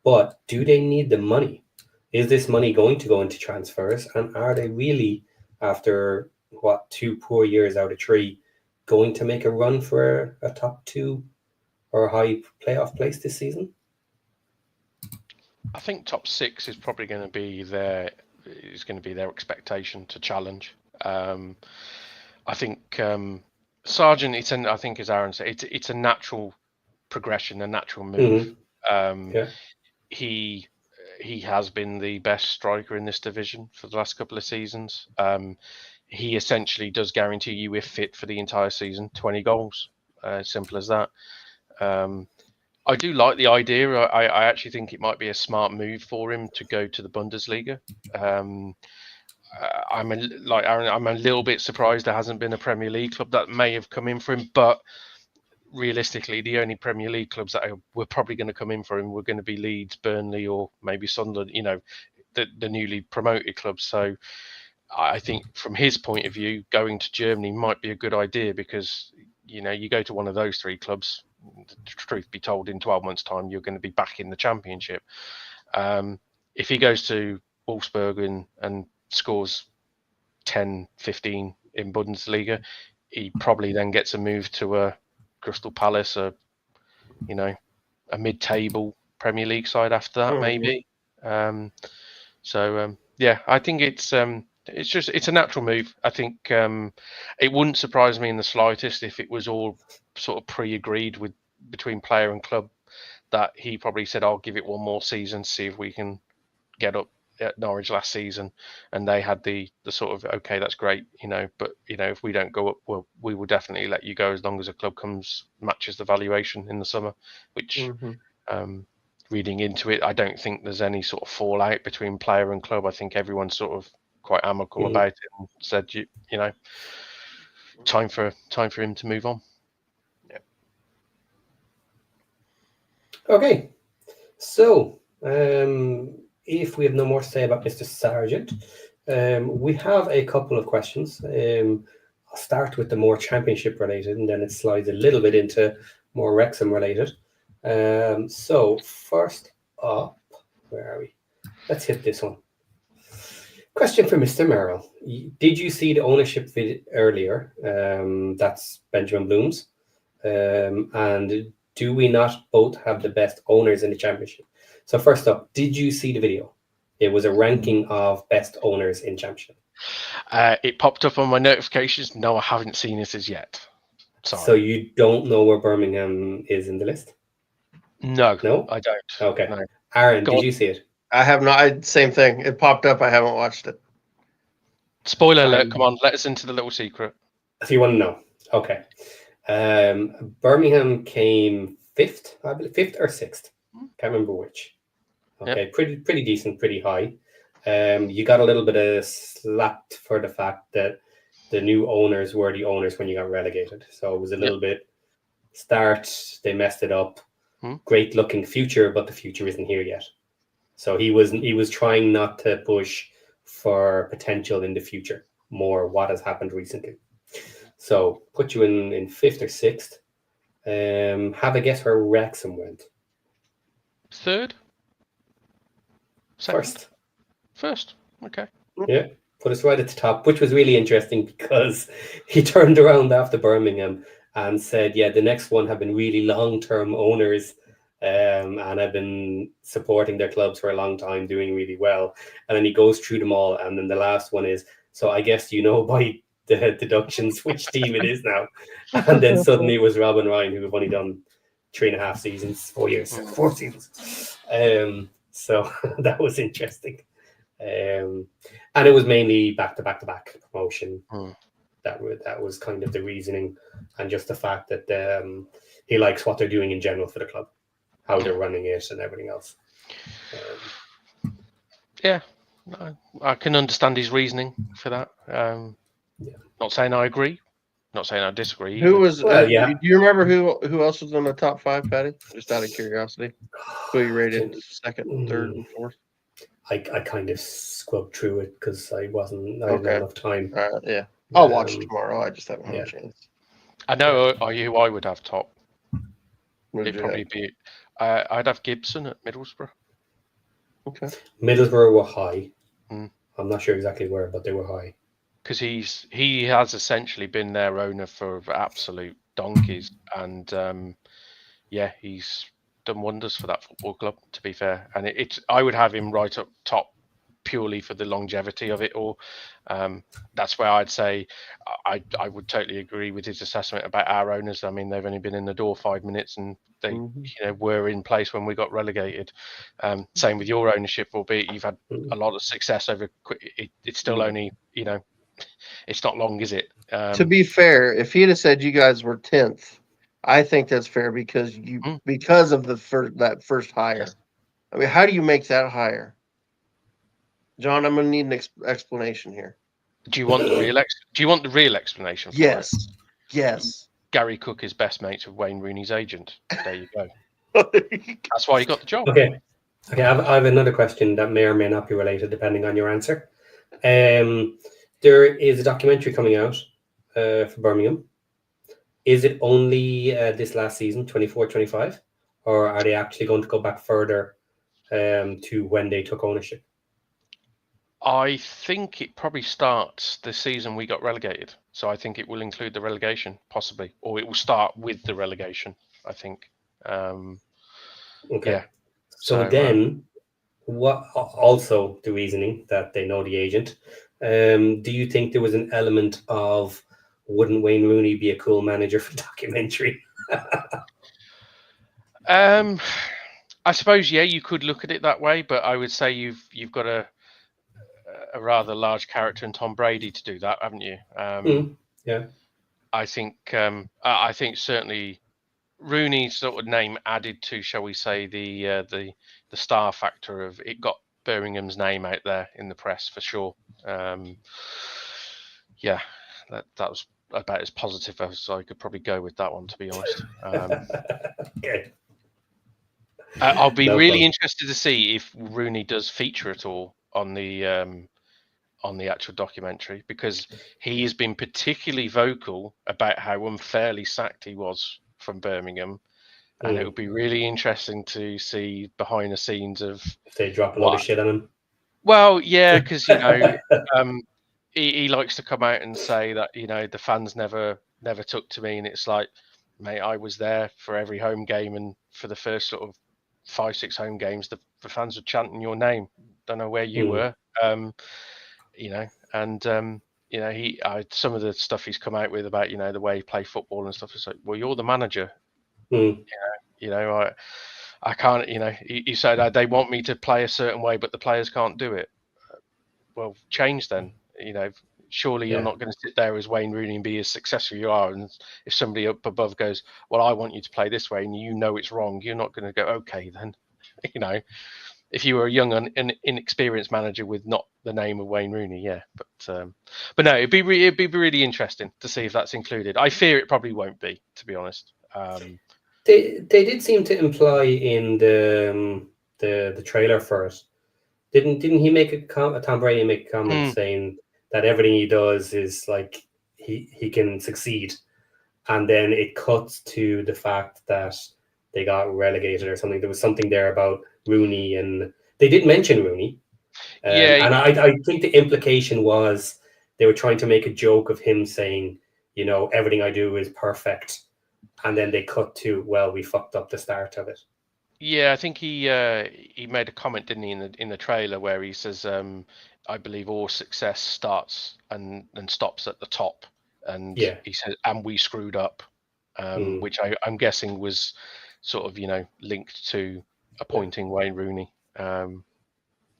but do they need the money? Is this money going to go into transfers? And are they really, after 2 poor years out of 3, going to make a run for a top 2 or high playoff place this season?
I think top 6 is probably going to be their expectation to challenge. I think Sargent, I think as Aaron said, it's a natural progression, a natural move.
Yeah.
He has been the best striker in this division for the last couple of seasons. He essentially does guarantee you, if fit for the entire season, 20 goals. Simple as that. I do like the idea. I actually think it might be a smart move for him to go to the Bundesliga. I'm a little bit surprised there hasn't been a Premier League club that may have come in for him, but realistically, the only Premier League clubs that were probably going to come in for him were going to be Leeds, Burnley, or maybe Sunderland, the newly promoted clubs. So I think from his point of view, going to Germany might be a good idea, because, you go to one of those 3 clubs, truth be told, in 12 months' time, you're going to be back in the Championship. If he goes to Wolfsburg and scores 10, 15 in Bundesliga, he probably then gets a move to a Crystal Palace, a mid-table Premier League side after that, maybe. Yeah, I think it's a natural move. I think it wouldn't surprise me in the slightest if it was all sort of pre-agreed between player and club, that he probably said, I'll give it one more season, see if we can get up at Norwich last season, and they had the sort of, okay, that's great, but if we don't go up, well, we will definitely let you go as long as a club matches the valuation in the summer. Which reading into it, I don't think there's any sort of fallout between player and club. I think everyone's sort of quite amicable about it and said, time for him to move on.
Yeah.
Okay, so if we have no more to say about Mr. Sargent, we have a couple of questions. I'll start with the more Championship related, and then it slides a little bit into more Wrexham related. So first up, where are we? Let's hit this one. Question for Mr. Merrill. Did you see the ownership video earlier? That's Benjamin Bloom's. And do we not both have the best owners in the Championship? So first up, did you see the video? It was a ranking of best owners in Championship.
It popped up on my notifications. No, I haven't seen it as yet. Sorry.
So you don't know where Birmingham is in the list?
No,
No,
I don't.
Okay.
No.
Aaron, did you see it?
I have not. Same thing. It popped up. I haven't watched it.
Spoiler alert! Come on, let us into the little secret.
If you want to know, okay. Birmingham came fifth, I believe, fifth or sixth. Can't remember which. Okay,
Yep.
pretty decent, pretty high. You got a little bit of slapped for the fact that the new owners were the owners when you got relegated. So it was a little bit start, they messed it up. Great looking future, but the future isn't here yet. So he was trying not to push for potential in the future, more what has happened recently. So put you in fifth or sixth. Have a guess where Wrexham went.
Third? Second? First. Okay.
Yeah, put us right at the top, which was really interesting because he turned around after Birmingham and said, yeah, the next one have been really long-term owners and have been supporting their clubs for a long time, doing really well. And then he goes through them all. And then the last one is, so I guess you know by the deductions which team it is now. And then suddenly it was Robin Ryan, who have only done 3.5 seasons, 4 years, 4 seasons. So that was interesting. And it was mainly back-to-back promotion. That was kind of the reasoning, and just the fact that he likes what they're doing in general for the club, how they're running it and everything else.
Yeah, I can understand his reasoning for that. Not saying I agree, not saying I disagree.
Who was?
Well,
do you remember who else was on the top 5, Patty? Just out of curiosity, who you rated second, third, and fourth?
I kind of scrubbed through it because I didn't have enough time.
Yeah, I'll watch it tomorrow. I just haven't had a chance.
I know who I would have top.
It'd
probably be. I'd have Gibson at Middlesbrough.
Okay.
Middlesbrough were high. I'm not sure exactly where, but they were high.
Because he has essentially been their owner for absolute donkeys, and he's done wonders for that football club. To be fair, and I would have him right up top purely for the longevity of it all. That's where I'd say I would totally agree with his assessment about our owners. I mean, they've only been in the door 5 minutes, and they were in place when we got relegated. Same with your ownership, albeit you've had a lot of success over. It's still only it's not long, is it?
To be fair, if he'd have said you guys were 10th, I think that's fair because of that first hire.
Yes.
I mean, how do you make that higher? John, I'm going to need an explanation here.
Do you want the real? Do you want the real explanation? For
Yes.
It?
Yes.
Gary Cook is best mates with Wayne Rooney's agent. There you go. That's why he got the job.
Okay. I have another question that may or may not be related, depending on your answer. There is a documentary coming out for Birmingham. Is it only this last season, 24-25, or are they actually going to go back further to when they took ownership?
I think it probably starts the season we got relegated. So I think it will include the relegation, possibly, or it will start with the relegation, I think.
Okay.
Yeah.
So then, what? Also, the reasoning that they know the agent. Do you think there was an element of wouldn't Wayne Rooney be a cool manager for documentary?
I suppose you could look at it that way, but I would say you've got a rather large character in Tom Brady to do that, haven't you?
Yeah.
I think certainly Rooney's sort of name added to, shall we say, the star factor of it got Birmingham's name out there in the press for sure. That was about as positive as I could probably go with that one, to be honest.
Okay.
I'll be really interested to see if Rooney does feature at all on the actual documentary, because he has been particularly vocal about how unfairly sacked he was from Birmingham. And it would be really interesting to see behind the scenes of
if they drop a lot of shit on him.
Well, yeah, because he likes to come out and say that the fans never took to me, and it's like, mate, I was there for every home game, and for the first sort of 5-6 home games, the fans were chanting your name. Don't know where you were, some of the stuff he's come out with about the way he play football and stuff. It's like, well, you're the manager. I can't, you said they want me to play a certain way, but the players can't do it. Well, change then. Surely you're not going to sit there as Wayne Rooney and be as successful you are. And if somebody up above goes, well, I want you to play this way, and it's wrong, you're not going to go, okay, then. If you were a young and inexperienced manager with not the name of Wayne Rooney, yeah. But no, it'd be really interesting to see if that's included. I fear it probably won't be, to be honest.
They did seem to imply in the trailer for it. Didn't he make Tom Brady make a comment saying that everything he does is like he can succeed, and then it cuts to the fact that they got relegated or something. There was something there about Rooney, and they did mention Rooney. And I think the implication was they were trying to make a joke of him saying, everything I do is perfect, and then they cut to, well, we fucked up the start of it.
Yeah, I think he made a comment, didn't he, in the trailer where he says, I believe all success starts and stops at the top, and he said, and we screwed up, which I'm guessing was sort of linked to appointing Wayne Rooney.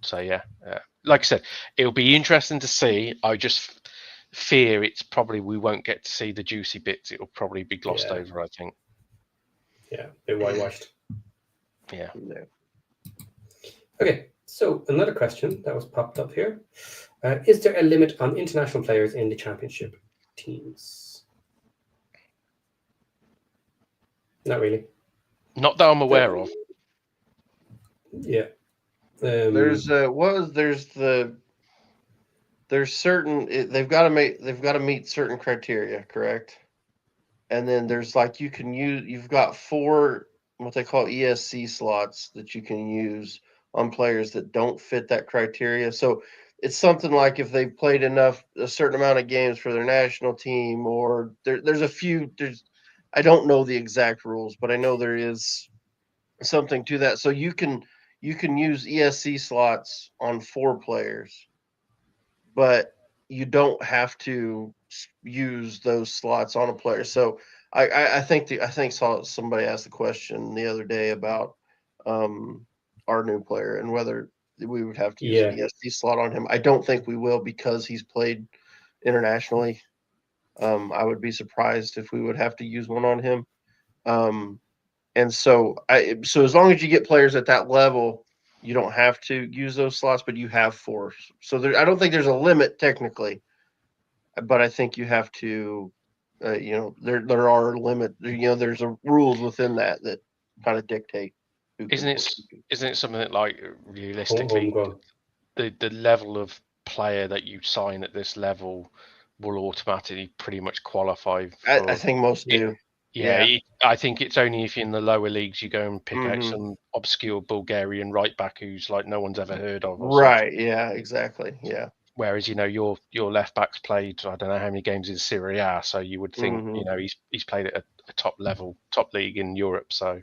So yeah, like I said, it'll be interesting to see. I just fear we won't get to see the juicy bits. It'll probably be glossed over, I think.
Yeah, a bit whitewashed.
Yeah.
Okay, so another question that was popped up here. Is there a limit on international players in the championship teams? Not really.
Not that I'm aware of.
Yeah.
There's certain they've got to meet certain criteria, correct? And then there's you've got 4 what they call ESC slots that you can use on players that don't fit that criteria. So it's something like if they've played a certain amount of games for their national team, or there's a few. I don't know the exact rules, but I know there is something to that. So you can use ESC slots on 4 players, but you don't have to use those slots on a player. So I think saw somebody asked the question the other day about our new player and whether we would have to use an ESC slot on him. I don't think we will because he's played internationally. I would be surprised if we would have to use one on him. And so as long as you get players at that level, you don't have to use those slots, but you have 4. So I don't think there's a limit technically, but I think you have to, there are limits. There's rules within that kind of dictate.
Isn't it something that, like, realistically, the level of player that you sign at this level will automatically pretty much qualify?
I think most do.
Yeah, I think it's only if you're in the lower leagues you go and pick out some obscure Bulgarian right back who's like no one's ever heard of.
Right. Yeah. Exactly. Yeah.
Whereas your left back's played, I don't know how many games in Serie A, so you would think he's played at a top league in Europe. So.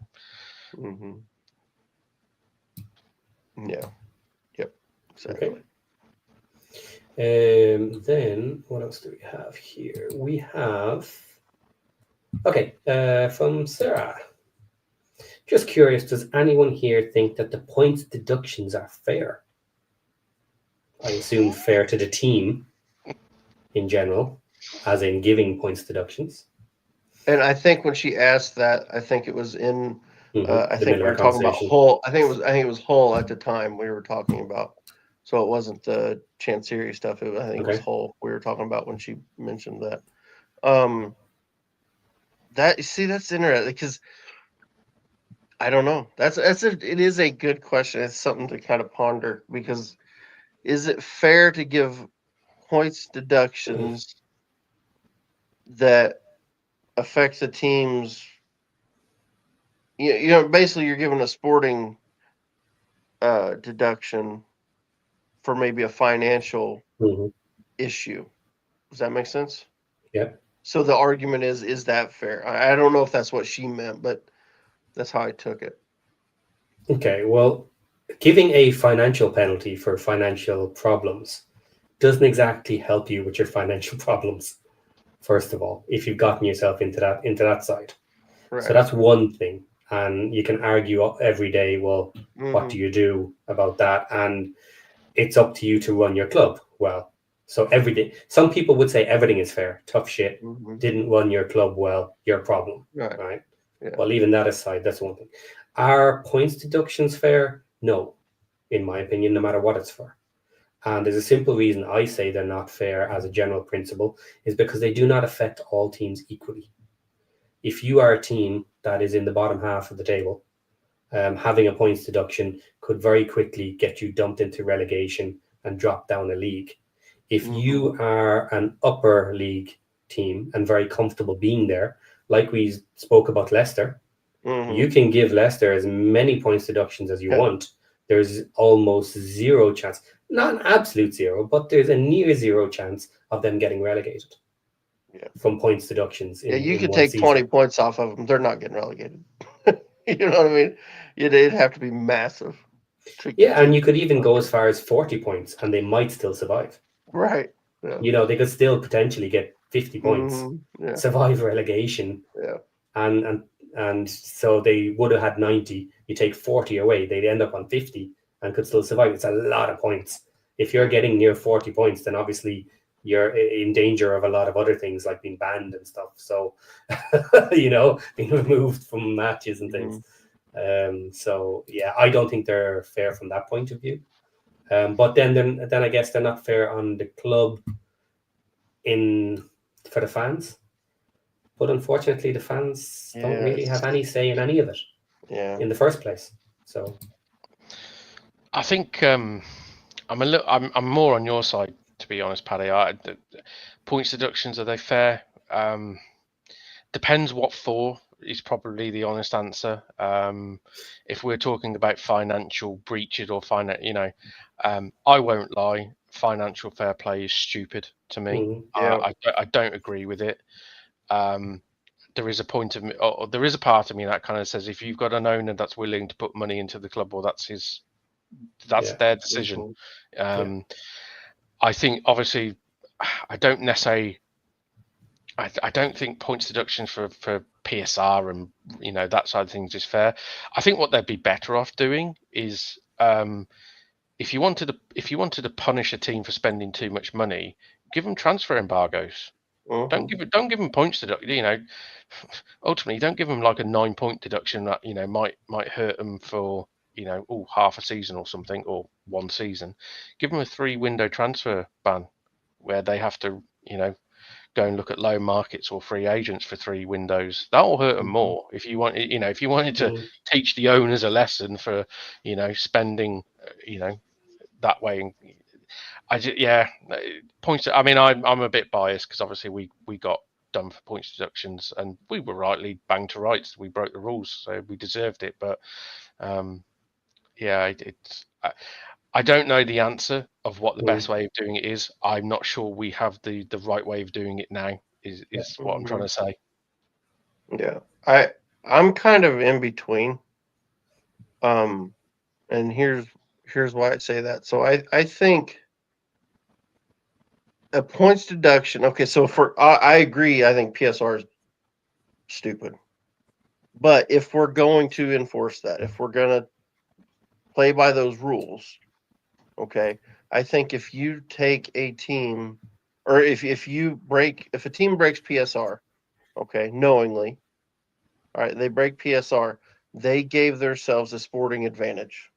Yeah. Yep. Exactly.
Okay. Then what else do we have here? We have. Okay, from Sarah. Just curious, does anyone here think that the points deductions are fair? I assume fair to the team in general, as in giving points deductions.
And I think when she asked that, I think it was in. I think we were talking about Hull. I think it was Hull at the time we were talking about. So it wasn't the Chancery stuff. I think it was Hull we were talking about when she mentioned that. That's interesting because I don't know. It is a good question. It's something to kind of ponder because is it fair to give points deductions that affect the team's? Basically you're given a sporting deduction for maybe a financial issue. Does that make sense?
Yeah.
So the argument is that fair? I don't know if that's what she meant, but that's how I took it.
Okay, well, giving a financial penalty for financial problems doesn't exactly help you with your financial problems, first of all, if you've gotten yourself into that side. Correct. So that's one thing. And you can argue every day, well, what do
Mhm.
you do about that? And it's up to you to run your club well. So everything, some people would say everything is fair. Tough shit.
Mhm.
Didn't run your club well, your problem,
Right.
right?
Yeah.
Well, leaving that aside, that's one thing. Are points deductions fair? No, in my opinion, no matter what it's for. And there's a simple reason I say they're not fair as a general principle is because they do not affect all teams equally. If you are a team that is in the bottom half of the table, having a points deduction could very quickly get you dumped into relegation and drop down a league. If you
Mhm.
are an upper league team and very comfortable being there, like we spoke about Leicester, you
Mhm.
can give Leicester as many points deductions as you
Yeah.
want. There's almost zero chance, not an absolute zero, but there's a near zero chance of them getting relegated
Yeah.
from points deductions
Yeah. You
in
could
one
take 20
season.
points off of them. They're not getting relegated. You know what I mean? It'd have to be massive to
Yeah, and
take
you could even go as
relegated.
far as 40 points and they might still survive.
Right. Yeah.
They could still potentially get 50 points,
Yeah.
survive relegation,
Yeah.
and and and so they would have had 90. You take 40 away, they'd end up on 50 and could still survive. It's a lot of points. If you're
Mhm.
getting near 40 points, then obviously you're in danger of a lot of other things like being banned and stuff. So, being removed from matches and things.
Mhm.
So yeah, I don't think they're fair from that point of view. But then I guess they're not fair on the club in for the fans. But unfortunately, the fans don't really
Yes.
have any say in any of it
Yeah.
in the first place. So
I think I'm more on your side, to be honest, Paddy. The points deductions, are they fair? Depends what for is probably the honest answer. If we're talking about financial breaches or I won't lie. Financial fair play is stupid to me.
mm,
Yeah.
I don't agree with it. Um, there is a point of me, or there is a part of me that kind of says if you've got an owner that's willing to put money into the club, well, that's
yeah,
their decision.
Mhm.
yeah,
Um, I think obviously, I don't necessarily. I don't think points deductions for PSR and that side of things is fair. I think what they'd be better off doing is if you wanted to punish a team for spending too much money, give them transfer embargoes. Don't
Mhm.
give them points deduction. Ultimately, don't give them like a 9 point deduction that might hurt them for half a season or something or one season. Give them a 3 window transfer ban where they have to go and look at low markets or free agents for 3 windows. That will hurt them
Mhm.
more. If you wanted to
mm,
teach the owners a lesson for spending that way. Yeah, points. I mean, I'm a bit biased because obviously we got done for points deductions and we were rightly banged to rights. We broke the rules, so we deserved it. But um, yeah, I don't know the answer of what the best
mm,
way of doing it is. I'm not sure we have the right way of doing it now.
yeah,
Is what I'm trying
Mhm.
to say.
Yeah. I'm kind of in between. Um, and here's why I say that. So I think a points deduction. Okay, so I agree. I think PSR is stupid. But if we're going to enforce that, if we're gonna play by those rules, okay, I think if you take a team, or if a team breaks PSR, okay, knowingly, all right, they break PSR, they gave themselves a sporting advantage.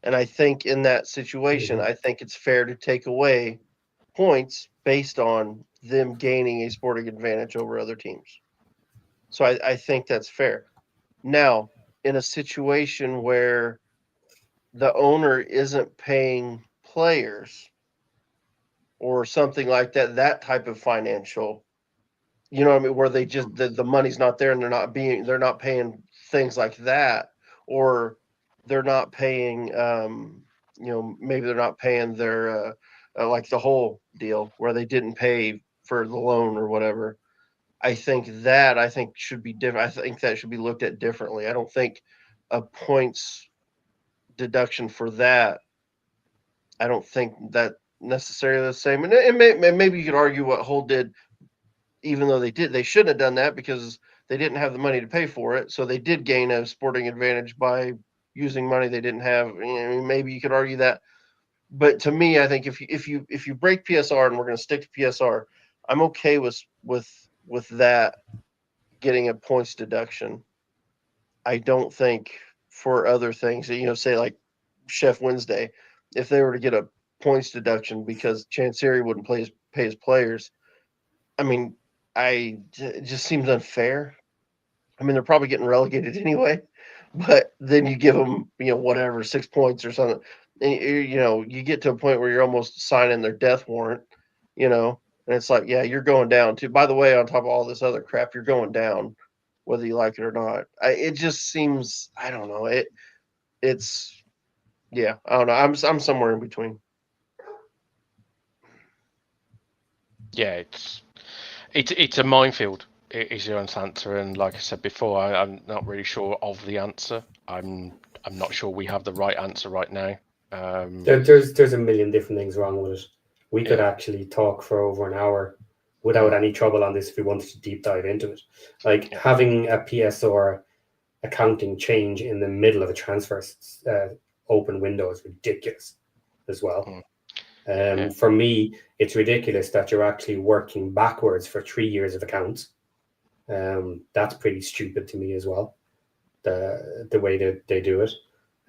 And I think in that situation,
mhm,
I think it's fair to take away points based on them gaining a sporting advantage over other teams. So I think that's fair. Now, in a situation where the owner isn't paying players or something like that, that type of financial, you know what I mean, where they just the money's not there and they're not paying things like that, or they're not paying maybe they're not paying their like the whole deal where they didn't pay for the loan or whatever. I think should be different. I think that should be looked at differently. I don't think a points deduction for that. I don't think that necessarily the same. And maybe you could argue what Hull did, even though they shouldn't have done that because they didn't have the money to pay for it, so they did gain a sporting advantage by using money they didn't have. Maybe you could argue that, but to me, I think if you break PSR, and we're going to stick to PSR, I'm okay with that getting a points deduction. I don't think for other things, say like Chef Wednesday, if they were to get a points deduction because Chancery wouldn't pay his players, I mean, it just seems unfair. I mean, they're probably getting relegated anyway, but then you give them, 6 points or something. And, you get to a point where you're almost signing their death warrant, and it's like, yeah, you're going down too. By the way, on top of all this other crap, you're going down, whether you like it or not. It just seems, I don't know. It's, yeah, I don't know. I'm somewhere in between.
Yeah, it's a minefield. Is your answer, and like I said before, I'm not really sure of the answer. I'm not sure we have the right answer right now.
There's a million different things wrong with it. We could actually talk for over an hour without any trouble on this if we wanted to deep dive into it. Like having a PSR accounting change in the middle of a transfer open window is ridiculous as well. For me, it's ridiculous that you're actually working backwards for 3 years of accounts. That's pretty stupid to me as well, the way that they do it.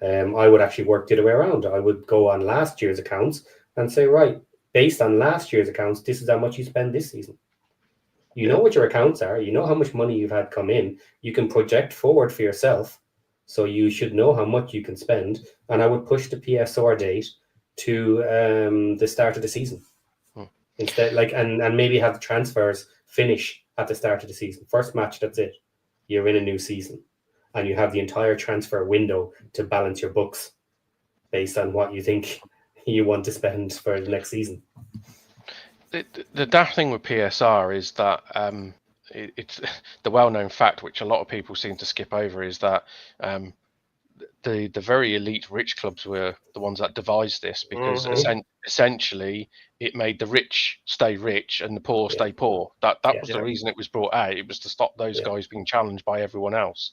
I would actually work the other way around. I would go on last year's accounts and say, right, based on last year's accounts, this is how much you spend this season. You know what your accounts are. You know how much money you've had come in. You can project forward for yourself. So you should know how much you can spend. And I would push the PSR date to the start of the season. Instead, and maybe have the transfers finish at the start of the season. First match, that's it. You're in a new season. And you have the entire transfer window to balance your books based on what you think you want to spend for the next season.
The daft thing with PSR is that it's the well-known fact, which a lot of people seem to skip over, is that the very elite rich clubs were the ones that devised this, because essentially it made the rich stay rich and the poor stay poor. That was the reason it was brought out. It was to stop those guys being challenged by everyone else.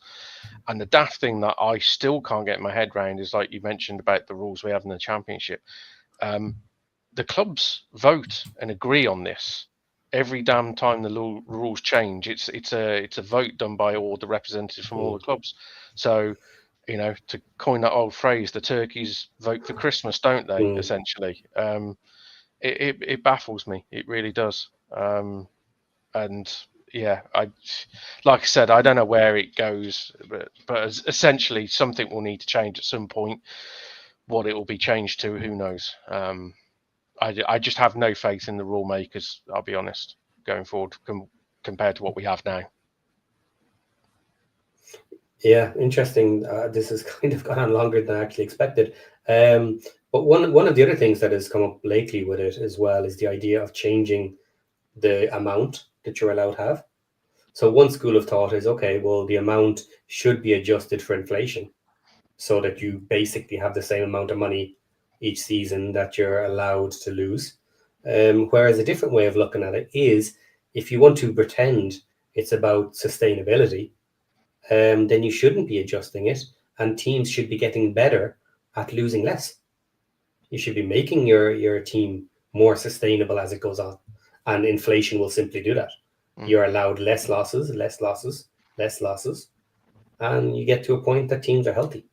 And the daft thing that I still can't get my head around is, like you mentioned about the rules we have in the Championship. The clubs vote and agree on this every damn time the rules change. It's a vote done by all the representatives from all the clubs. So, to coin that old phrase, the turkeys vote for Christmas, don't they? Essentially, it baffles me. It really does. And yeah, like I said, I don't know where it goes, but essentially something will need to change at some point. What it will be changed to, who knows? I just have no faith in the rule makers, I'll be honest, going forward compared to what we have now.
Yeah, interesting. This has kind of gone on longer than I actually expected. But one of the other things that has come up lately with it as well is the idea of changing the amount that you're allowed to have. So one school of thought is, okay, well, the amount should be adjusted for inflation so that you basically have the same amount of money each season that you're allowed to lose. Whereas a different way of looking at it is, if you want to pretend it's about sustainability, then you shouldn't be adjusting it, and teams should be getting better at losing less. You should be making your team more sustainable as it goes on, and inflation will simply do that. You're allowed less losses, and you get to a point that teams are healthy.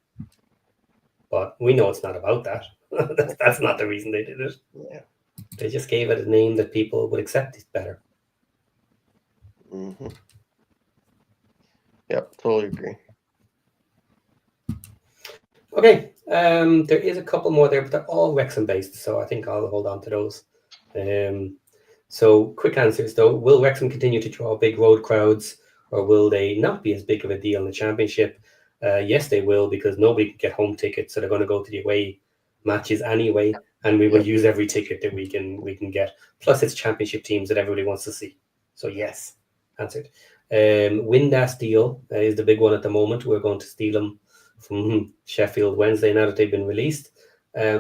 But we know it's not about that. That's not the reason they did it. Yeah. They just gave it a name that people would accept it better.
Mm-hmm. Yep, totally agree.
Okay, there is a couple more there, but they're all Wrexham based, so I think I'll hold on to those. So quick answers though: will Wrexham continue to draw big road crowds, or will they not be as big of a deal in the Championship? Yes, they will, because nobody can get home tickets, so they're going to go to the away matches anyway, and we will use every ticket that we can get. Plus, it's Championship teams that everybody wants to see. So yes, answered. Windass deal is the big one at the moment. We're going to steal them from Sheffield Wednesday now that they've been released.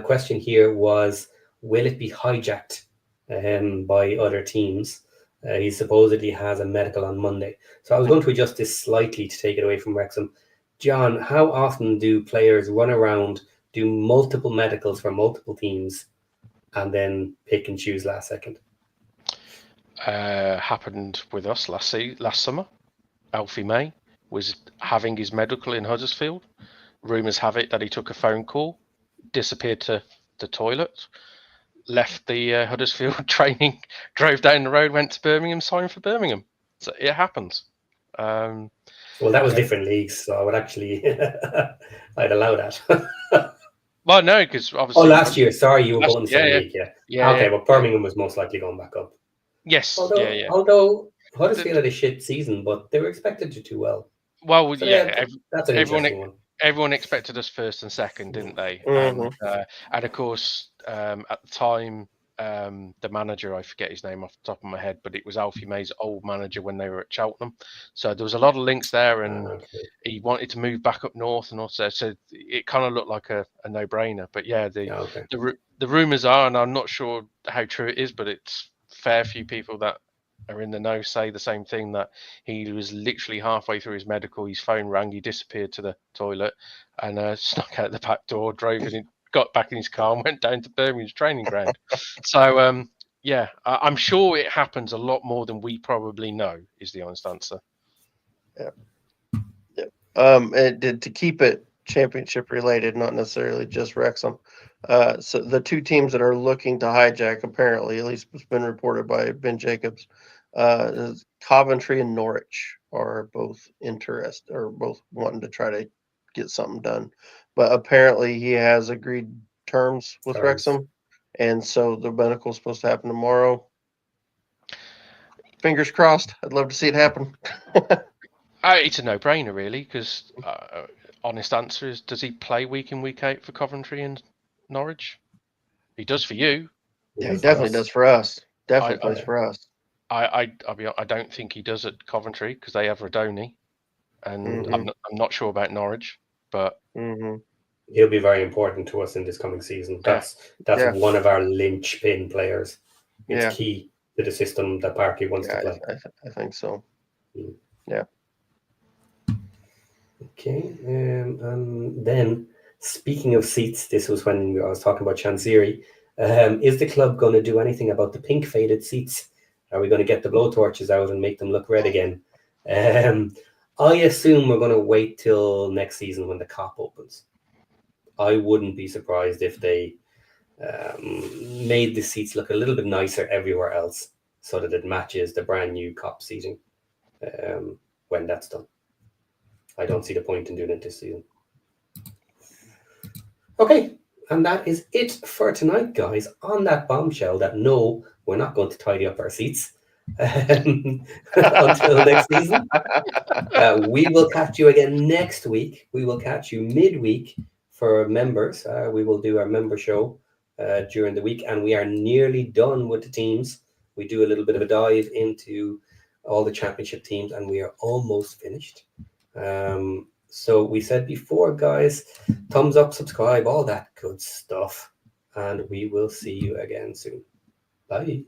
Question here was, will it be hijacked by other teams? He supposedly has a medical on Monday. So I was going to adjust this slightly to take it away from Wrexham. John, how often do players run around, do multiple medicals for multiple teams, and then pick and choose last second?
Happened with us last summer. Alfie May was having his medical in Huddersfield. Rumours have it that he took a phone call, disappeared to the toilet, left the Huddersfield training, drove down the road, went to Birmingham, signed for Birmingham. So it happens.
Well, that was different leagues, so I would actually, I'd allow that.
Well, no, because obviously.
Last year. Sorry, you were going the same league, yeah. Okay, but Birmingham was most likely going back up.
Yes,
Although Huddersfield had a shit season, but they were expected to do well.
Well,
So that's an
everyone,
interesting one.
Everyone expected us first and second, didn't they?
Mhm.
And of course, at the time, the manager, I forget his name off the top of my head, but it was Alfie May's old manager when they were at Cheltenham. So there was a lot of links there, and he wanted to move back up north, and also so it kind of looked like a no-brainer. But yeah, the rumours are, and I'm not sure how true it is, but it's fair few people that are in the know say the same thing, that he was literally halfway through his medical, his phone rang, he disappeared to the toilet and snuck out the back door, drove in, got back in his car and went down to Birmingham's training ground. So yeah, I'm sure it happens a lot more than we probably know, is the honest answer.
And to keep it championship related, not necessarily just Wrexham. So the two teams that are looking to hijack, apparently, at least it's been reported by Ben Jacobs, Coventry and Norwich are both interested, or both wanting to try to get something done. But apparently he has agreed terms with Wrexham, and so the medical is supposed to happen tomorrow. Fingers crossed. I'd love to see it happen.
It's a no-brainer, really, because honest answer is, does he play week in, week out for Coventry and Norwich? He does for you.
Yeah, he definitely does for us. Definitely plays for us.
I don't think he does at Coventry because they have Radoni, and I'm not sure about Norwich, but
he'll be very important to us in this coming season. That's one of our linchpin players. It's key to the system that Parky wants to play.
I think so. Yeah.
Okay, and then speaking of seats, this was when I was talking about Chansiri. Is the club going to do anything about the pink faded seats? Are we going to get the blowtorches out and make them look red again? I assume we're going to wait till next season when the COP opens. I wouldn't be surprised if they made the seats look a little bit nicer everywhere else so that it matches the brand new COP seating when that's done. I don't see the point in doing it this season. Okay, and that is it for tonight, guys. On that bombshell that no, we're not going to tidy up our seats until next season. We will catch you again next week. We will catch you midweek for members. We will do our member show during the week, and we are nearly done with the teams. We do a little bit of a dive into all the championship teams, and we are almost finished. So we said before, guys, thumbs up, subscribe, all that good stuff, and we will see you again soon. Bye.